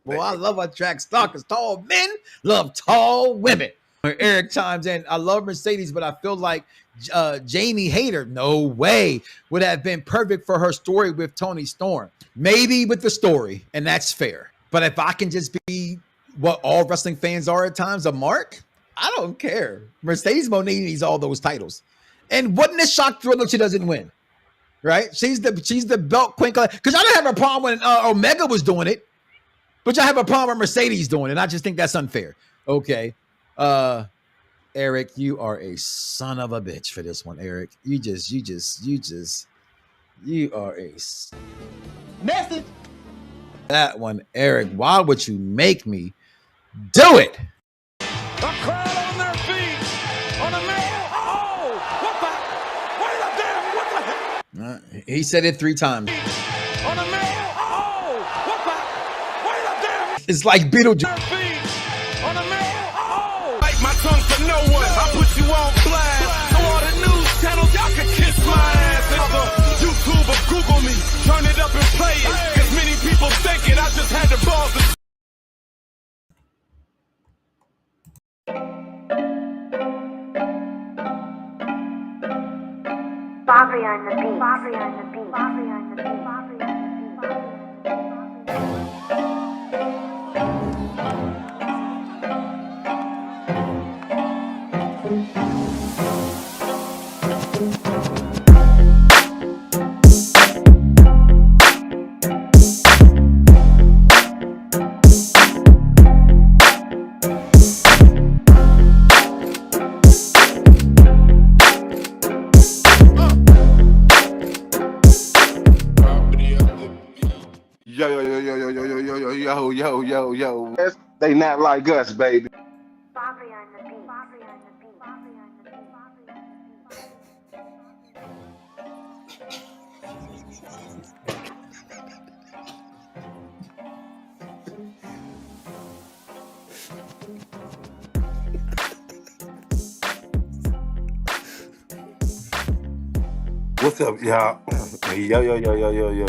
Well, I love our track stock because tall men love tall women. Eric chimes in. I love Mercedes, but I feel like Jamie Hayter, no way, would have been perfect for her story with Tony Storm. Maybe with the story, and that's fair. But if I can just be what all wrestling fans are at times, a mark, I don't care. Mercedes Moné needs all those titles. And wouldn't it shock Thriller if she doesn't win? Right? She's the belt queen. Because I didn't have a problem when Omega was doing it. But y'all have a problem with Mercedes doing it. I just think that's unfair. Okay. Eric, you are a son of a bitch for this one, Eric. You are a message. That one, Eric, why would you make me do it? A crowd on their feet. On a man. Oh, wait a damn, what the hell? He said it 3 times. On a man. Oh, wait a damn. It's like Beetlejuice. On a man. Oh. Bite my tongue for no one. I put you on blast. So all the news channels, y'all can kiss my ass. YouTube or Google me. Turn it up and play it. Cause many people think it. I just had the balls to Bobby on the beat. Bobby on the beat. Bobby on the beat. Bobby on the beat. Yo. They not like us, baby. Bobby on the beat. Bobby on the beat. Bobby on the beat. Bobby on the What's up, y'all?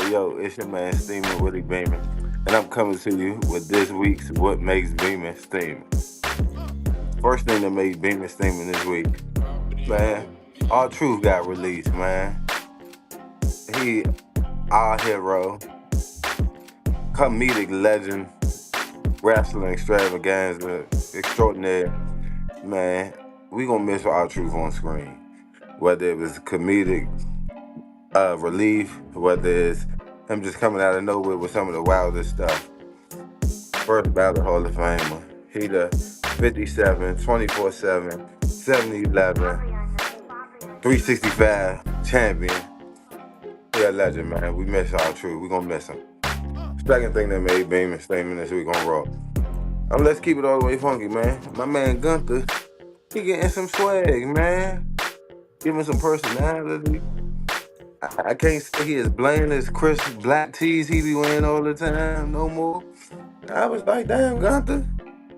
Yo. It's your man, Steamin' Willie Beeman. And I'm coming to you with this week's What Makes Beeman Steamin'. First thing that made Beeman Steamin' this week, man, R-Truth got released, man. He, our hero, comedic legend, wrestling extravaganza extraordinaire, man. We gonna miss R-Truth on screen. Whether it was comedic relief, whether it's him just coming out of nowhere with some of the wildest stuff. First ballot Hall of Famer. He the 57, 24/7, 70-11, 365 champion. He a legend, man. We miss R-Truth. We gonna miss him. Second thing that made Beeman Steamin' this week on Raw. Let's keep it all the way funky, man. My man Gunther, he getting some swag, man. Giving some personality. I can't say he is bland as Chris Black tees he be wearing all the time no more. I was like, damn, Gunther,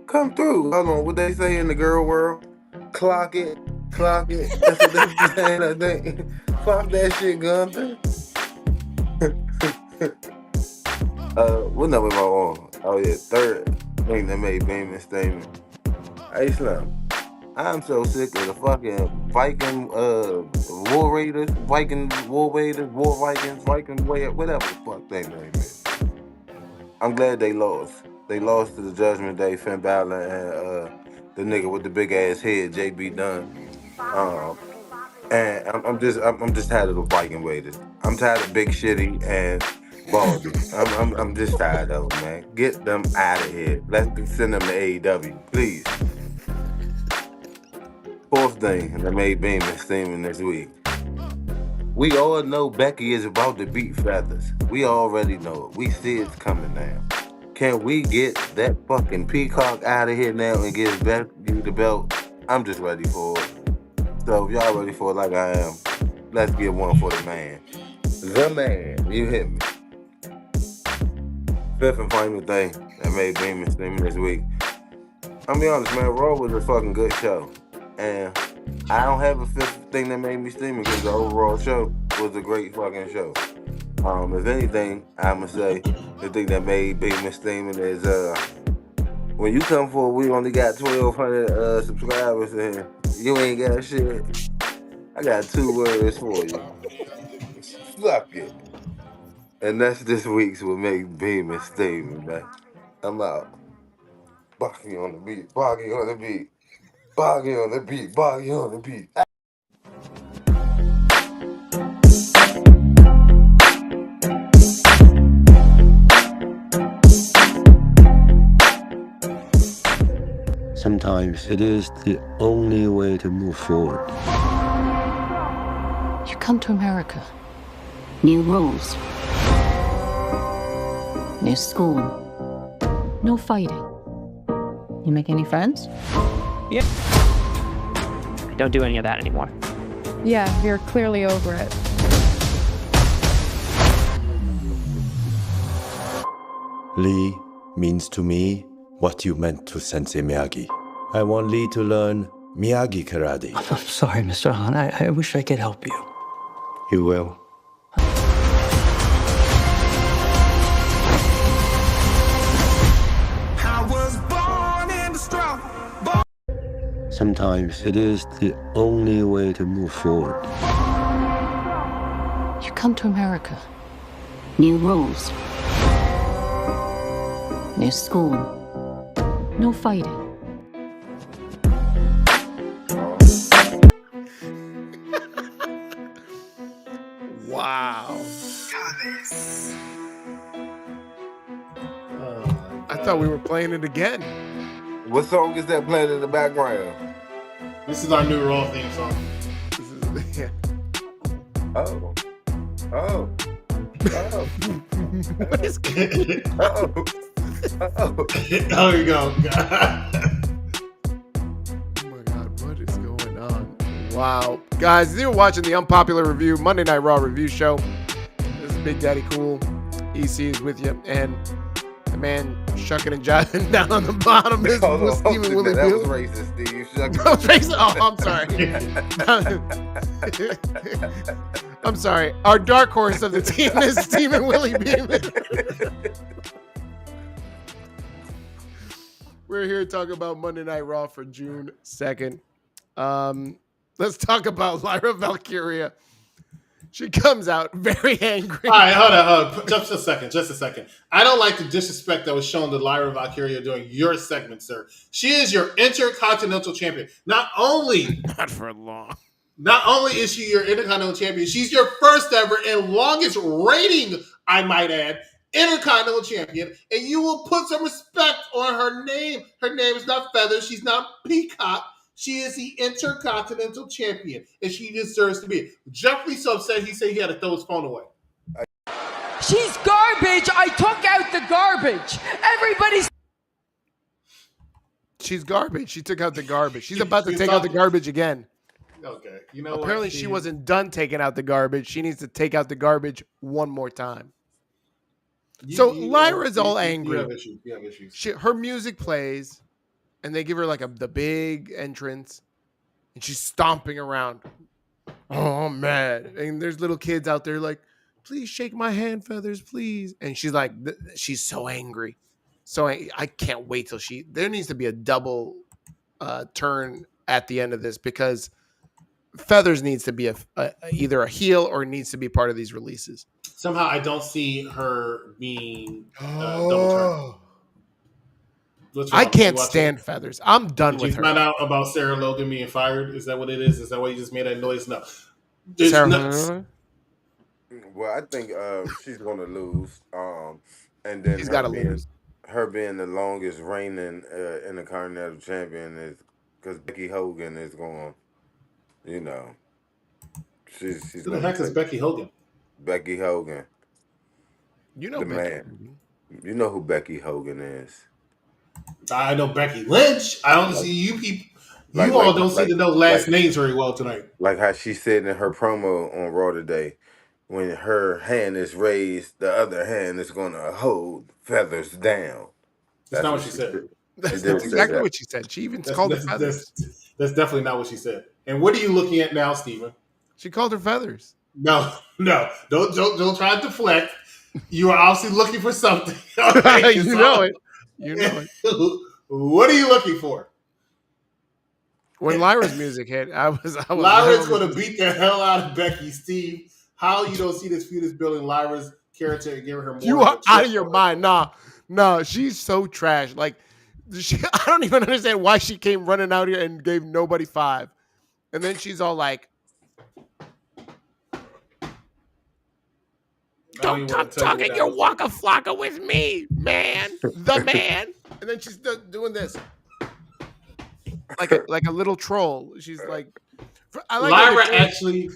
come through. Hold on, what they say in the girl world? Clock it. That's what they be saying, I think. Clock that shit, Gunther. What number am I on? Oh yeah, third thing that made Beeman Steamin'. Hey Slim, I'm so sick of the fucking Viking War Raiders, Viking War Raiders, War Vikings, Viking whatever the fuck they name is. I'm glad they lost. They lost to the Judgment Day, Finn Balor, and the nigga with the big ass head, JB Dunn. And I'm just tired of the Viking Raiders. I'm tired of Big Shitty and Baldy. I'm just tired of them, man. Get them out of here. Let's send them to AEW, please. Fourth thing that made Beam and steaming this week. We all know Becky is about to beat Feathers. We already know it. We see it's coming now. Can we get that fucking peacock out of here now and give Becky the belt? I'm just ready for it. So if y'all ready for it like I am, let's get one for the man. The man, you hit me. Fifth and final thing that made Beam and steaming this week. I'll be honest, man, Raw was a fucking good show. And I don't have a fifth thing that made me steaming because the overall show was a great fucking show. If anything, I'ma say the thing that made Beam and steaming is when you come for, we only got 1,200 subscribers in here. You ain't got shit. I got 2 words for you. Fuck it. And that's this week's what made Beam and steaming, man. I'm out. Boggy on the beat. Boggy on the beat. Boggy on the beat. Boggy on the beat. Sometimes it is the only way to move forward. You come to America. New rules. New school. No fighting. You make any friends? Yeah. I don't do any of that anymore. Yeah, you're clearly over it. Lee means to me what you meant to Sensei Miyagi. I want Lee to learn Miyagi karate. I'm sorry, Mr. Han. I wish I could help you. You will. Sometimes it is the only way to move forward. You come to America. New rules. New school. No fighting. Wow. I thought we were playing it again. What song is that playing in the background? This is our new Raw theme song. This is, yeah. Oh. What is Oh. There you go. Oh my God, what is going on? Wow. Guys, if you're watching the Unpopular Review Monday Night Raw review show, this is Big Daddy Cool. EC is with you. And the man shucking and jiving down on the bottom is Stephen Willie That was Bill. racist, Steve. Shucking. That was racist? Oh, I'm sorry. I'm sorry. Our dark horse of the team is Stephen Willie Beeman. We're here to talk about Monday Night Raw for June 2nd. Let's talk about Lyra Valkyria. She comes out very angry. All right, hold on. Just a second. I don't like the disrespect that was shown to Lyra Valkyria during your segment, sir. She is your Intercontinental Champion. Not only is she your Intercontinental Champion, she's your first ever and longest reigning, I might add, Intercontinental Champion, and you will put some respect on her name. Her name is not Feather. She's not Peacock. She is the Intercontinental Champion, and she deserves to be. Jeffrey so upset, he said he had to throw his phone away. She's garbage. I took out the garbage. Everybody's. She's garbage. She took out the garbage. She's about to take out the garbage again. Okay. You know Apparently what? she wasn't done taking out the garbage. She needs to take out the garbage one more time. Lyra's all angry. You have issues. Her music plays, and they give her like the big entrance, and she's stomping around. Oh, I'm mad. And there's little kids out there like, please shake my hand, Feathers, please. And she's like, she's so angry. So I can't wait till there needs to be a double turn at the end of this, because Feathers needs to be either a heel or needs to be part of these releases. somehow I don't see her being double turned. I can't stand feathers. I'm done Did with you her. find out about Sarah Logan being fired? Is that what it is? Is that why you just made that noise? No. There's Sarah nuts. Well, I think she's gonna lose. And then She's got to lose. her being the longest reigning Intercontinental Champion is because Becky Hogan is going. You know, she's. Who the heck is Becky Hogan? Becky Hogan. You know the Becky man. Hogan. You know who Becky Hogan is. I know Becky Lynch. I don't see you people. You all don't seem to know last names very well tonight. Like how she said in her promo on Raw today, when her hand is raised, the other hand is going to hold feathers down. That's not what she said. That's exactly what she said. She even called her feathers. That's definitely not what she said. And what are you looking at now, Steven? She called her feathers. No. Don't try to deflect. You are obviously looking for something. Okay, you know it. You know it. What are you looking for? When Lyra's music hit, I was Lyra's going to beat the hell out of Becky. Steve, how you don't see this feud is building Lyra's character and giving her more? You are out of your mind. Nah, she's so trash. Like, I don't even understand why she came running out here and gave nobody 5. And then she's all like, "Don't come talking your waka flocka with me, man. The man." And then she's doing this. Like a little troll. She's like, Lyra actually,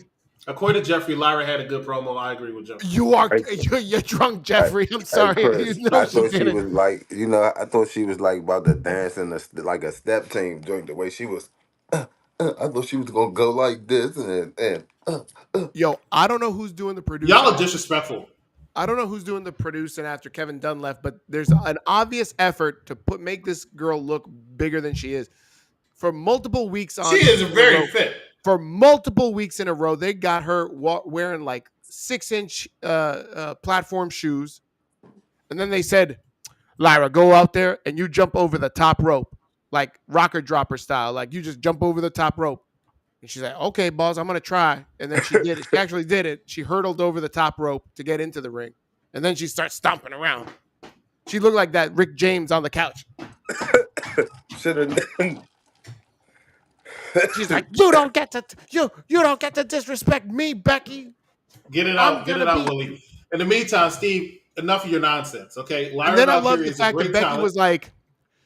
according to Jeffrey, Lyra had a good promo. I agree with Jeffrey. You're drunk, Jeffrey. I'm sorry. Chris, I thought she was like, I thought she was like about to dance in like a step team joint. The way she was, I thought she was gonna go like this and. Yo, I don't know who's doing the producing. Y'all are disrespectful. I don't know who's doing the producing after Kevin Dunn left, but there's an obvious effort to make this girl look bigger than she is. For multiple weeks on, she is very fit. For multiple weeks in a row, they got her wearing like 6-inch platform shoes, and then they said, "Lyra, go out there and you jump over the top rope, like rocker dropper style. Like you just jump over the top rope." And she's like, "Okay, boss, I'm gonna try." And then she did it. She actually did it. She hurdled over the top rope to get into the ring, and then she starts stomping around. She looked like that Rick James on the couch. Should have. She's like, you don't get to disrespect me, Becky. Get it out, Willie. In the meantime, Steve, enough of your nonsense, okay? Lyra and then Valkyria, I love the fact that Becky was like,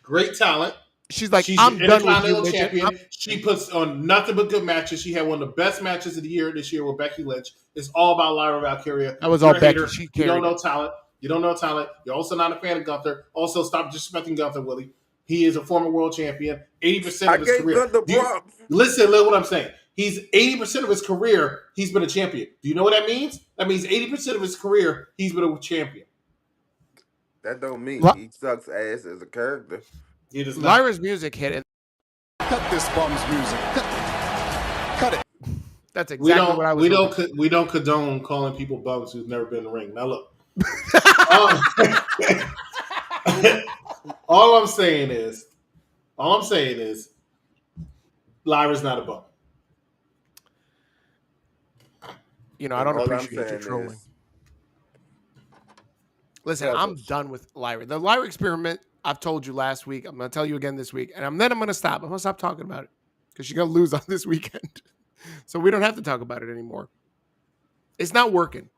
great talent. She's like, I'm done with you, champion. She puts on nothing but good matches. She had one of the best matches of the year this year with Becky Lynch. It's all about Lyra Valkyria. That was all Becky. You don't know talent. You're also not a fan of Gunther. Also, stop disrespecting Gunther, Willie. He is a former world champion. 80% of his career. Listen what I'm saying. He's 80% of his career, he's been a champion. Do you know what that means? That means 80% of his career, he's been a champion. That don't mean he sucks ass as a character. Lyra's music hit it. Cut this bum's music. Cut it. That's exactly what I was. We don't condone calling people bums who've never been in the ring. Now look. All I'm saying is, Lyra's not a bum. I don't appreciate you trolling. Listen, I'm done with Lyra. The Lyra experiment, I've told you last week. I'm going to tell you again this week. And I'm going to stop. I'm going to stop talking about it because she's going to lose on this weekend. So we don't have to talk about it anymore. It's not working.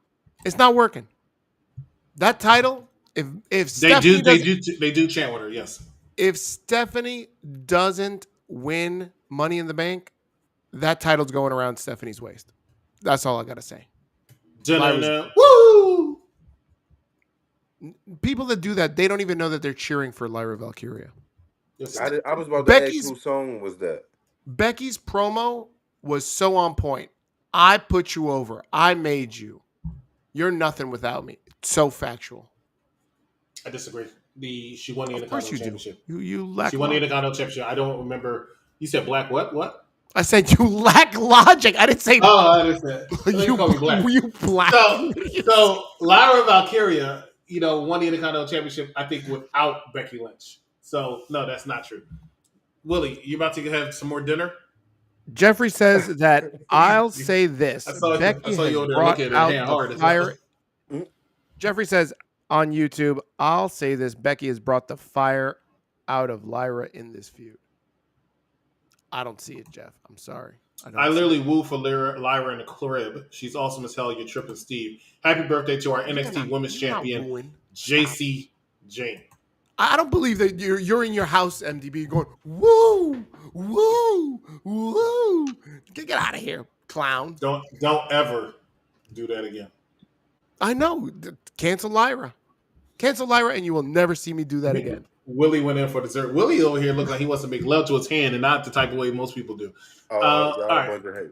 That title, if Stephanie they do chant with her, yes. If Stephanie doesn't win Money in the Bank, that title's going around Stephanie's waist. That's all I got to say. Woo! People that do that, they don't even know that they're cheering for Lyra Valkyria. I was about to ask whose song was that. Becky's promo was so on point. I put you over. I made you. You're nothing without me. So factual. I disagree. She won the Intercontinental Championship. You lack. She won the Intercontinental Championship. I don't remember. You said black what? What? I said you lack logic. I didn't say. Oh, I understand. You call me black. You black. So Lyra Valkyria, won the Intercontinental Championship. I think without Becky Lynch. So no, that's not true. Willie, you about to have some more dinner? Jeffrey says that I'll say this. I saw Becky you has over there brought looking out at the fire. Jeffrey says on YouTube, I'll say this: Becky has brought the fire out of Lyra in this feud. I don't see it, Jeff. I'm sorry. I literally woo for Lyra in the crib. She's awesome as hell. You're tripping, Steve. Happy birthday to our NXT Women's Champion, JC Jane. I don't believe that you're in your house, MDB, going woo, woo, woo. Get out of here, clown. Don't ever do that again. I know. Cancel Lyra. Cancel Lyra, and you will never see me do that again. Willie went in for dessert. Willie over here looks like he wants to make love to his hand and not the type of way most people do. All right.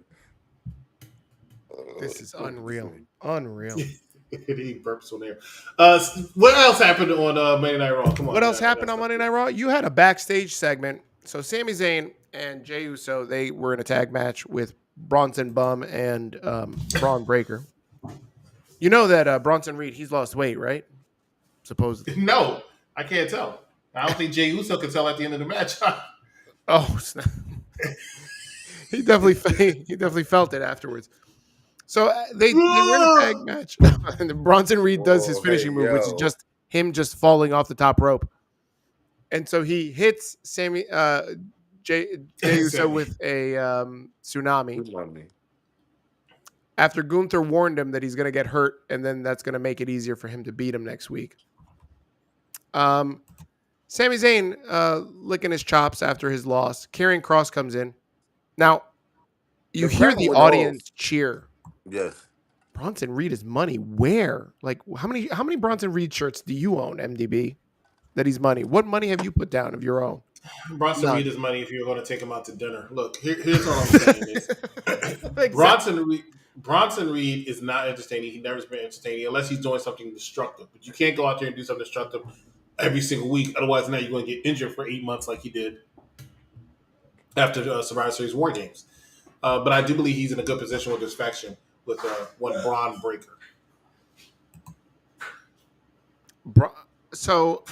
This is unreal. Unreal. He burps on there. What else happened on Monday Night Raw? Come on. What else happened on Monday Night Raw? You had a backstage segment. So Sami Zayn and Jey Uso, they were in a tag match with Bronson Bum and Braun Breaker. You know that Bronson Reed, he's lost weight, right? Supposedly. No, I can't tell. I don't think Jey Uso could tell at the end of the match. Oh, snap. He definitely felt it afterwards. So they were in a tag match. And Bronson Reed does his finishing move, which is just him just falling off the top rope. And so he hits Jey Uso with a tsunami. After Gunther warned him that he's going to get hurt, and then that's going to make it easier for him to beat him next week. Sami Zayn licking his chops after his loss. Karrion Kross comes in. Now, you hear the audience cheer. Yes. Bronson Reed is money. Where? Like, how many Bronson Reed shirts do you own, MDB? That he's money. What money have you put down of your own? Bronson Reed is money if you're going to take him out to dinner. Look, here's what I'm saying is Exactly. Bronson Reed is not entertaining. He's never been entertaining unless he's doing something destructive. But you can't go out there and do something destructive every single week. Otherwise, now you're going to get injured for 8 months like he did after Survivor Series War Games. But I do believe he's in a good position with this faction with one Braun Breaker. So,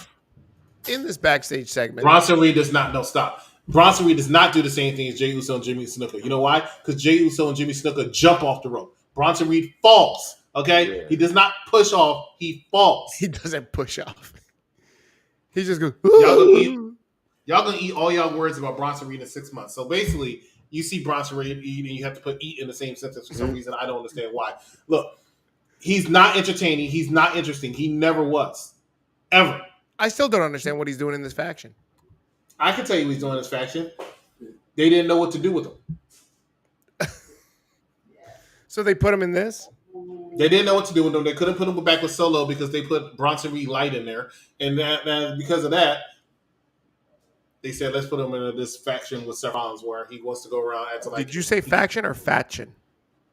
in this backstage segment, Bronson Reed does not stop. Bronson Reed does not do the same thing as Jey Uso and Jimmy Snuka. You know why? Because Jey Uso and Jimmy Snuka jump off the rope. Bronson Reed falls. Okay, He does not push off. He falls. He doesn't push off. He just goes. Y'all gonna eat all y'all words about Bronson Reed in 6 months. So basically, you see Bronson Reed eat, and you have to put "eat" in the same sentence for some reason. I don't understand why. Look, he's not entertaining. He's not interesting. He never was, ever. I still don't understand what he's doing in this faction. I can tell you what he's doing in this faction. They didn't know what to do with him. So they put him in this? They didn't know what to do with him. They couldn't put him back with Solo because they put Bronson Reed Light in there. And that because of that, they said, let's put him in this faction with Seth Rollins where he wants to go around acting like... Did you say faction or faction?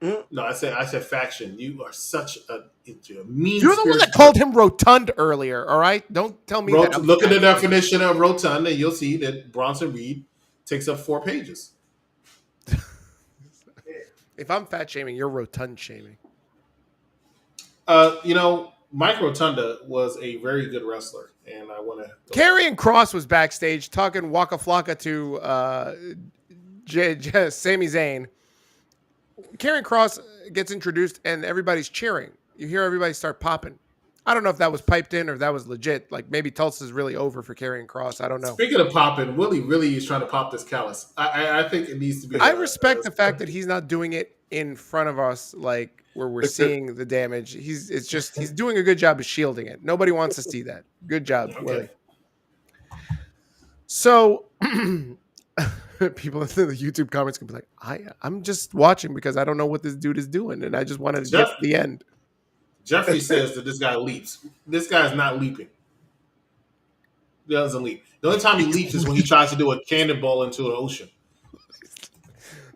No, I said faction. You are such a mean. You're the one that called him rotund earlier, all right? Don't tell me that. Look at the definition of rotund, and you'll see that Bronson Reed takes up 4 pages. If I'm fat shaming, you're rotund shaming. Mike Rotunda was a very good wrestler, and I want to... Karrion Kross was backstage talking Waka Flocka to Sami Zayn. Karrion Kross gets introduced, and everybody's cheering. You hear everybody start popping. I don't know if that was piped in or if that was legit. Like, maybe Tulsa's really over for Karrion Kross. I don't know. Speaking of popping, Willie really is trying to pop this callus. I think it needs to be... I respect the fact that he's not doing it in front of us, like, where we're seeing the damage. He's doing a good job of shielding it. Nobody wants to see that. Good job, okay. Willie. So... people in the YouTube comments can be like, I'm just watching because I don't know what this dude is doing, and I just wanted to get to the end. Jeffrey says that this guy leaps. This guy is not leaping. He doesn't leap. The only time he leaps is when he tries to do a cannonball into the ocean.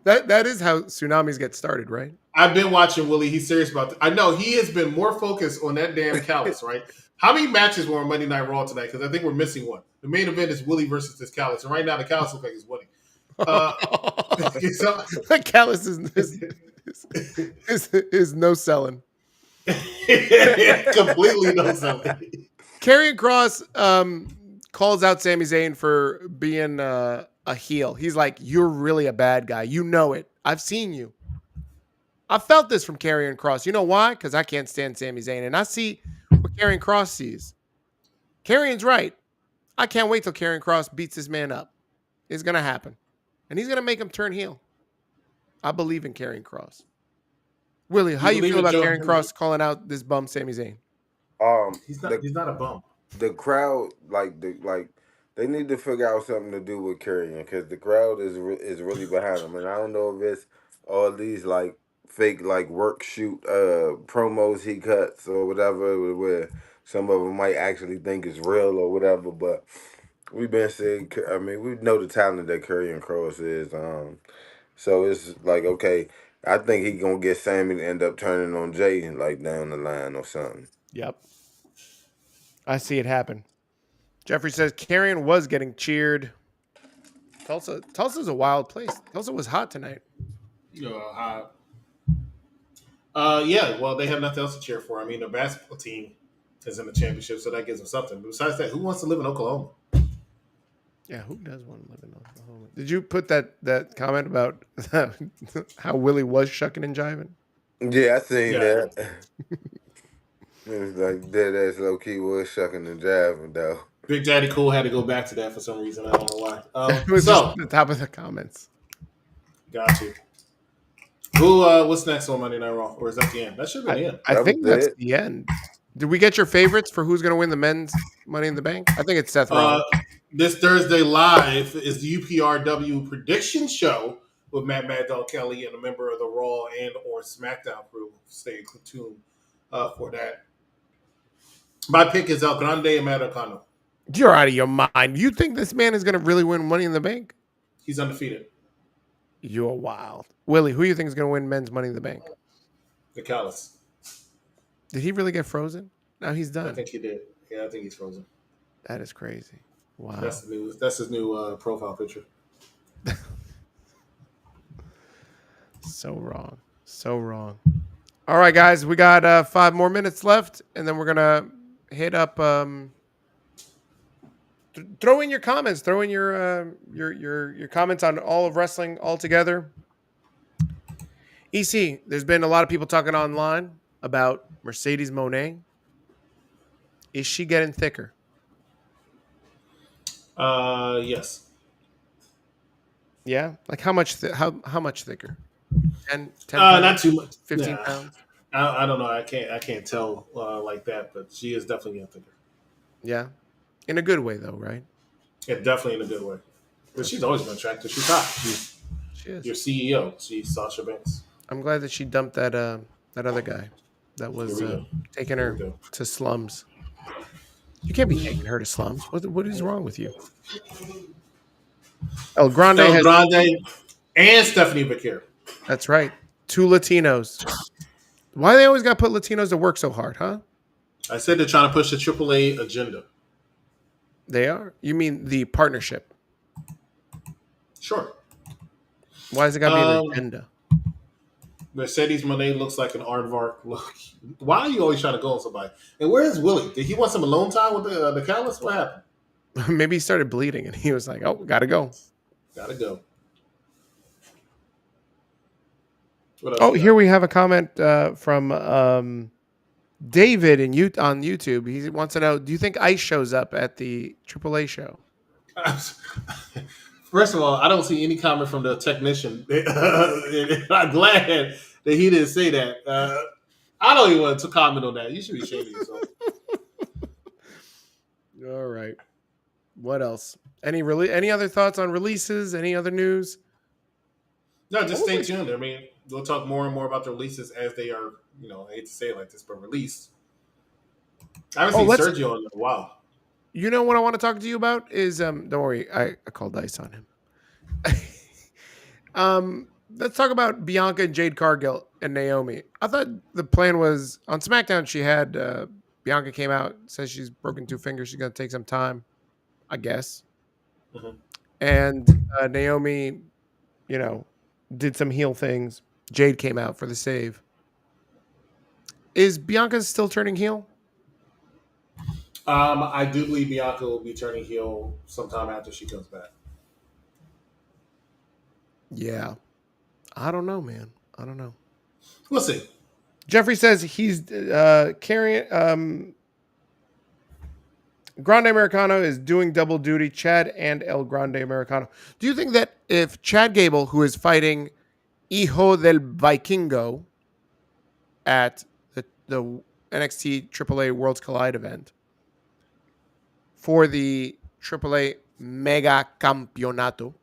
That is how tsunamis get started, right? I've been watching Willie. He's serious about that. I know he has been more focused on that damn callus, right? How many matches were on Monday Night Raw tonight? Because I think we're missing one. The main event is Willie versus this callus, and right now the callus looks like he's winning. The callus is no selling. Completely no selling. Karrion Kross calls out Sami Zayn for being a heel. He's like, "You're really a bad guy. You know it. I've seen you." I felt this from Karrion Kross. You know why? Because I can't stand Sami Zayn. And I see what Karrion Kross sees. Karrion's right. I can't wait till Karrion Kross beats this man up. It's going to happen. And he's going to make him turn heel. I believe in Karrion Kross. Willie, how you feel about Karrion Kross calling out this bum Sami Zayn? He's not a bum. The crowd, they need to figure out something to do with Karrion because the crowd is really behind him, and I don't know if it's all these like fake like work shoot promos he cuts or whatever, where some of them might actually think it's real or whatever. But we've been saying, I mean, we know the talent that Karrion Kross is, so it's like okay. I think he gonna get Sammy to end up turning on Jay like down the line or something. Yep. I see it happen. Jeffrey says Karrion was getting cheered. Tulsa's a wild place. Tulsa was hot tonight. Hot. Yeah, well, they have nothing else to cheer for. I mean, their basketball team is in the championship, so that gives them something. But besides that, who wants to live in Oklahoma? Yeah, who does want to live in Oklahoma? Did you put that comment about how Willie was shucking and jiving? Yeah, I seen that. It was like dead ass low key was shucking and jiving though. Big Daddy Cool had to go back to that for some reason. I don't know why. It was just at the top of the comments. Got you. Who? What's next on Monday Night Raw? Or is that the end? That should be the end. I think that's the end. Did we get your favorites for who's going to win the men's Money in the Bank? I think it's Seth Rollins. This Thursday live is the UPRW prediction show with Matt Mad Dog Kelly and a member of the Raw and or SmackDown crew. Stay tuned for that. My pick is El Grande Americano. You're out of your mind. You think this man is going to really win Money in the Bank? He's undefeated. You're wild. Willie, who do you think is going to win men's Money in the Bank? The Callis. Did he really get frozen? No, he's done. I think he did. Yeah, I think he's frozen. That is crazy. Wow. That's his new profile picture. So wrong. So wrong. All right, guys, we got 5 more minutes left, and then we're gonna hit up. Throw in your comments. Throw in your comments on all of wrestling altogether. EC, there's been a lot of people talking online about Mercedes Moné. Is she getting thicker? Yes. Yeah, like how much? How much thicker? 10 not too much. 15 pounds. I don't know. I can't tell like that, but she is definitely getting thicker. Yeah, in a good way though, right? Yeah, definitely in a good way. But she's always been attractive. She's hot. She is. Your CEO. She's Sasha Banks. I'm glad that she dumped that other guy that was taking her to slums. You can't be taking her to slums. What is wrong with you? El Grande and Stephanie Vaquer. That's right. 2 Latinos. Why they always got to put Latinos to work so hard, huh? I said they're trying to push the AAA agenda. They are? You mean the partnership? Sure. Why has it got to be an agenda? Mercedes Moné looks like an aardvark. Look, why are you always trying to go on somebody? And where is Willie? Did he want some alone time with the Callis? What happened? Maybe he started bleeding and he was like, "Oh, gotta go." Gotta go. Oh, here we have a comment from David on YouTube. He wants to know: do you think Ice shows up at the AAA show? First of all, I don't see any comment from the technician. I'm glad that he didn't say that. I don't even want to comment on that. You should be ashamed of yourself. All right. What else? Any other thoughts on releases? Any other news? No, just stay tuned. I mean, we'll talk more and more about the releases as they are, I hate to say it like this, but released. I haven't seen Sergio in a while. You know what I want to talk to you about is don't worry, I called Dice on him. Let's talk about Bianca and Jade Cargill and Naomi. I thought the plan was on SmackDown. She had Bianca came out, says she's broken 2 fingers. She's gonna take some time, I guess. Mm-hmm. And Naomi, did some heel things. Jade came out for the save. Is Bianca still turning heel? I do believe Bianca will be turning heel sometime after she comes back. Yeah. I don't know, man. I don't know. We'll see. Jeffrey says he's carrying. Grande Americano is doing double duty. Chad and El Grande Americano. Do you think that if Chad Gable, who is fighting Hijo del Vikingo at the NXT AAA Worlds Collide event for the AAA Mega Campeonato,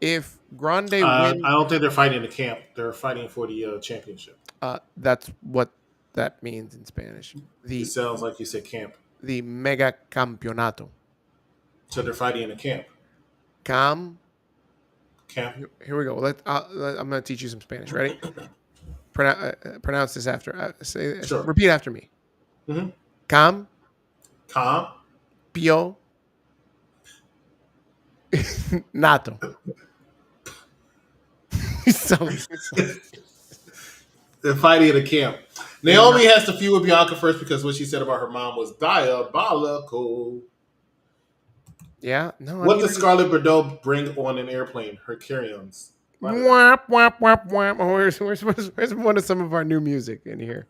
if Grande wins, I don't think they're fighting the camp. They're fighting for the championship. That's what that means in Spanish. It sounds like you said camp. The Mega Campeonato. So they're fighting in a camp. Camp. Here we go. I'm going to teach you some Spanish. Ready? Pronounce this after. Sure. Repeat after me. Mm-hmm. Cam. Pio. Nato. They're fighting in a camp. Naomi has to feud with Bianca first because what she said about her mom was diabolical. Yeah, no. What does Scarlett Bordeaux bring on an airplane? Her carry-ons. Whap, whap, whap, whap. Oh, where's one of some of our new music in here?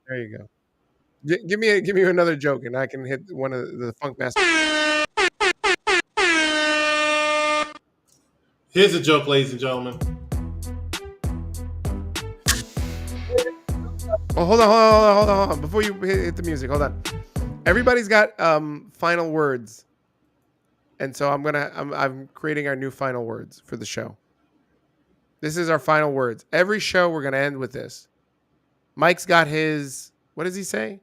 There you go. Give me another joke, and I can hit one of the Funk Master. Here's a joke, ladies and gentlemen. Oh, hold on. Before you hit the music, hold on. Everybody's got final words, and so I'm creating our new final words for the show. This is our final words. Every show we're gonna end with this. Mike's got his. What does he say?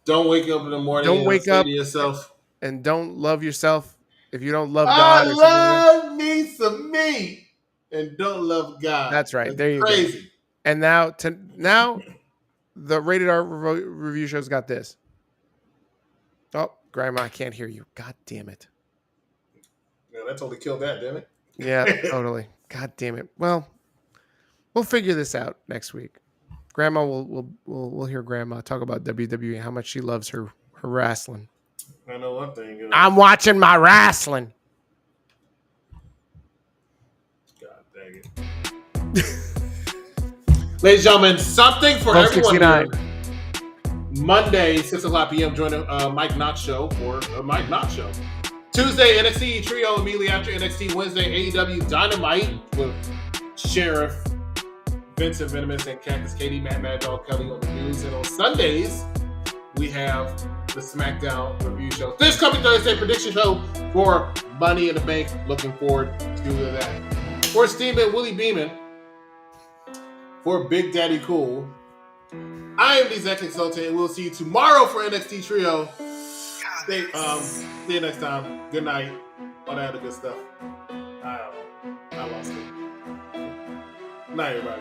Don't wake up in the morning. Don't wake up to yourself, and don't love yourself if you don't love God. I love me some me, and don't love God. That's right. That's there you crazy. go. And now the Rated R review show's got this. Oh, Grandma, I can't hear you. God damn it. Yeah, that totally killed that, didn't it? Yeah, totally. God damn it. Well, we'll figure this out next week. Grandma, we'll hear Grandma talk about WWE, how much she loves her wrestling. I know one thing. I'm watching my wrestling. God dang it. Ladies and gentlemen, something for everyone here. Monday, 6 o'clock p.m., join the Mike Knox Show for a Mike Knox Show. Tuesday, NXT Trio immediately after NXT. Wednesday, AEW Dynamite with Sheriff, Vincent Venomous, and Cactus Katie, Mad Dog Kelly on the news. And on Sundays, we have the SmackDown review show. This coming Thursday, prediction show for Money in the Bank. Looking forward to that. For Steamman Willie Beeman, for Big Daddy Cool, I am the Executive Consultant, and we'll see you tomorrow for NXT Trio. See you next time. Good night. All that other good stuff. I don't know. I lost it. Good night, everybody.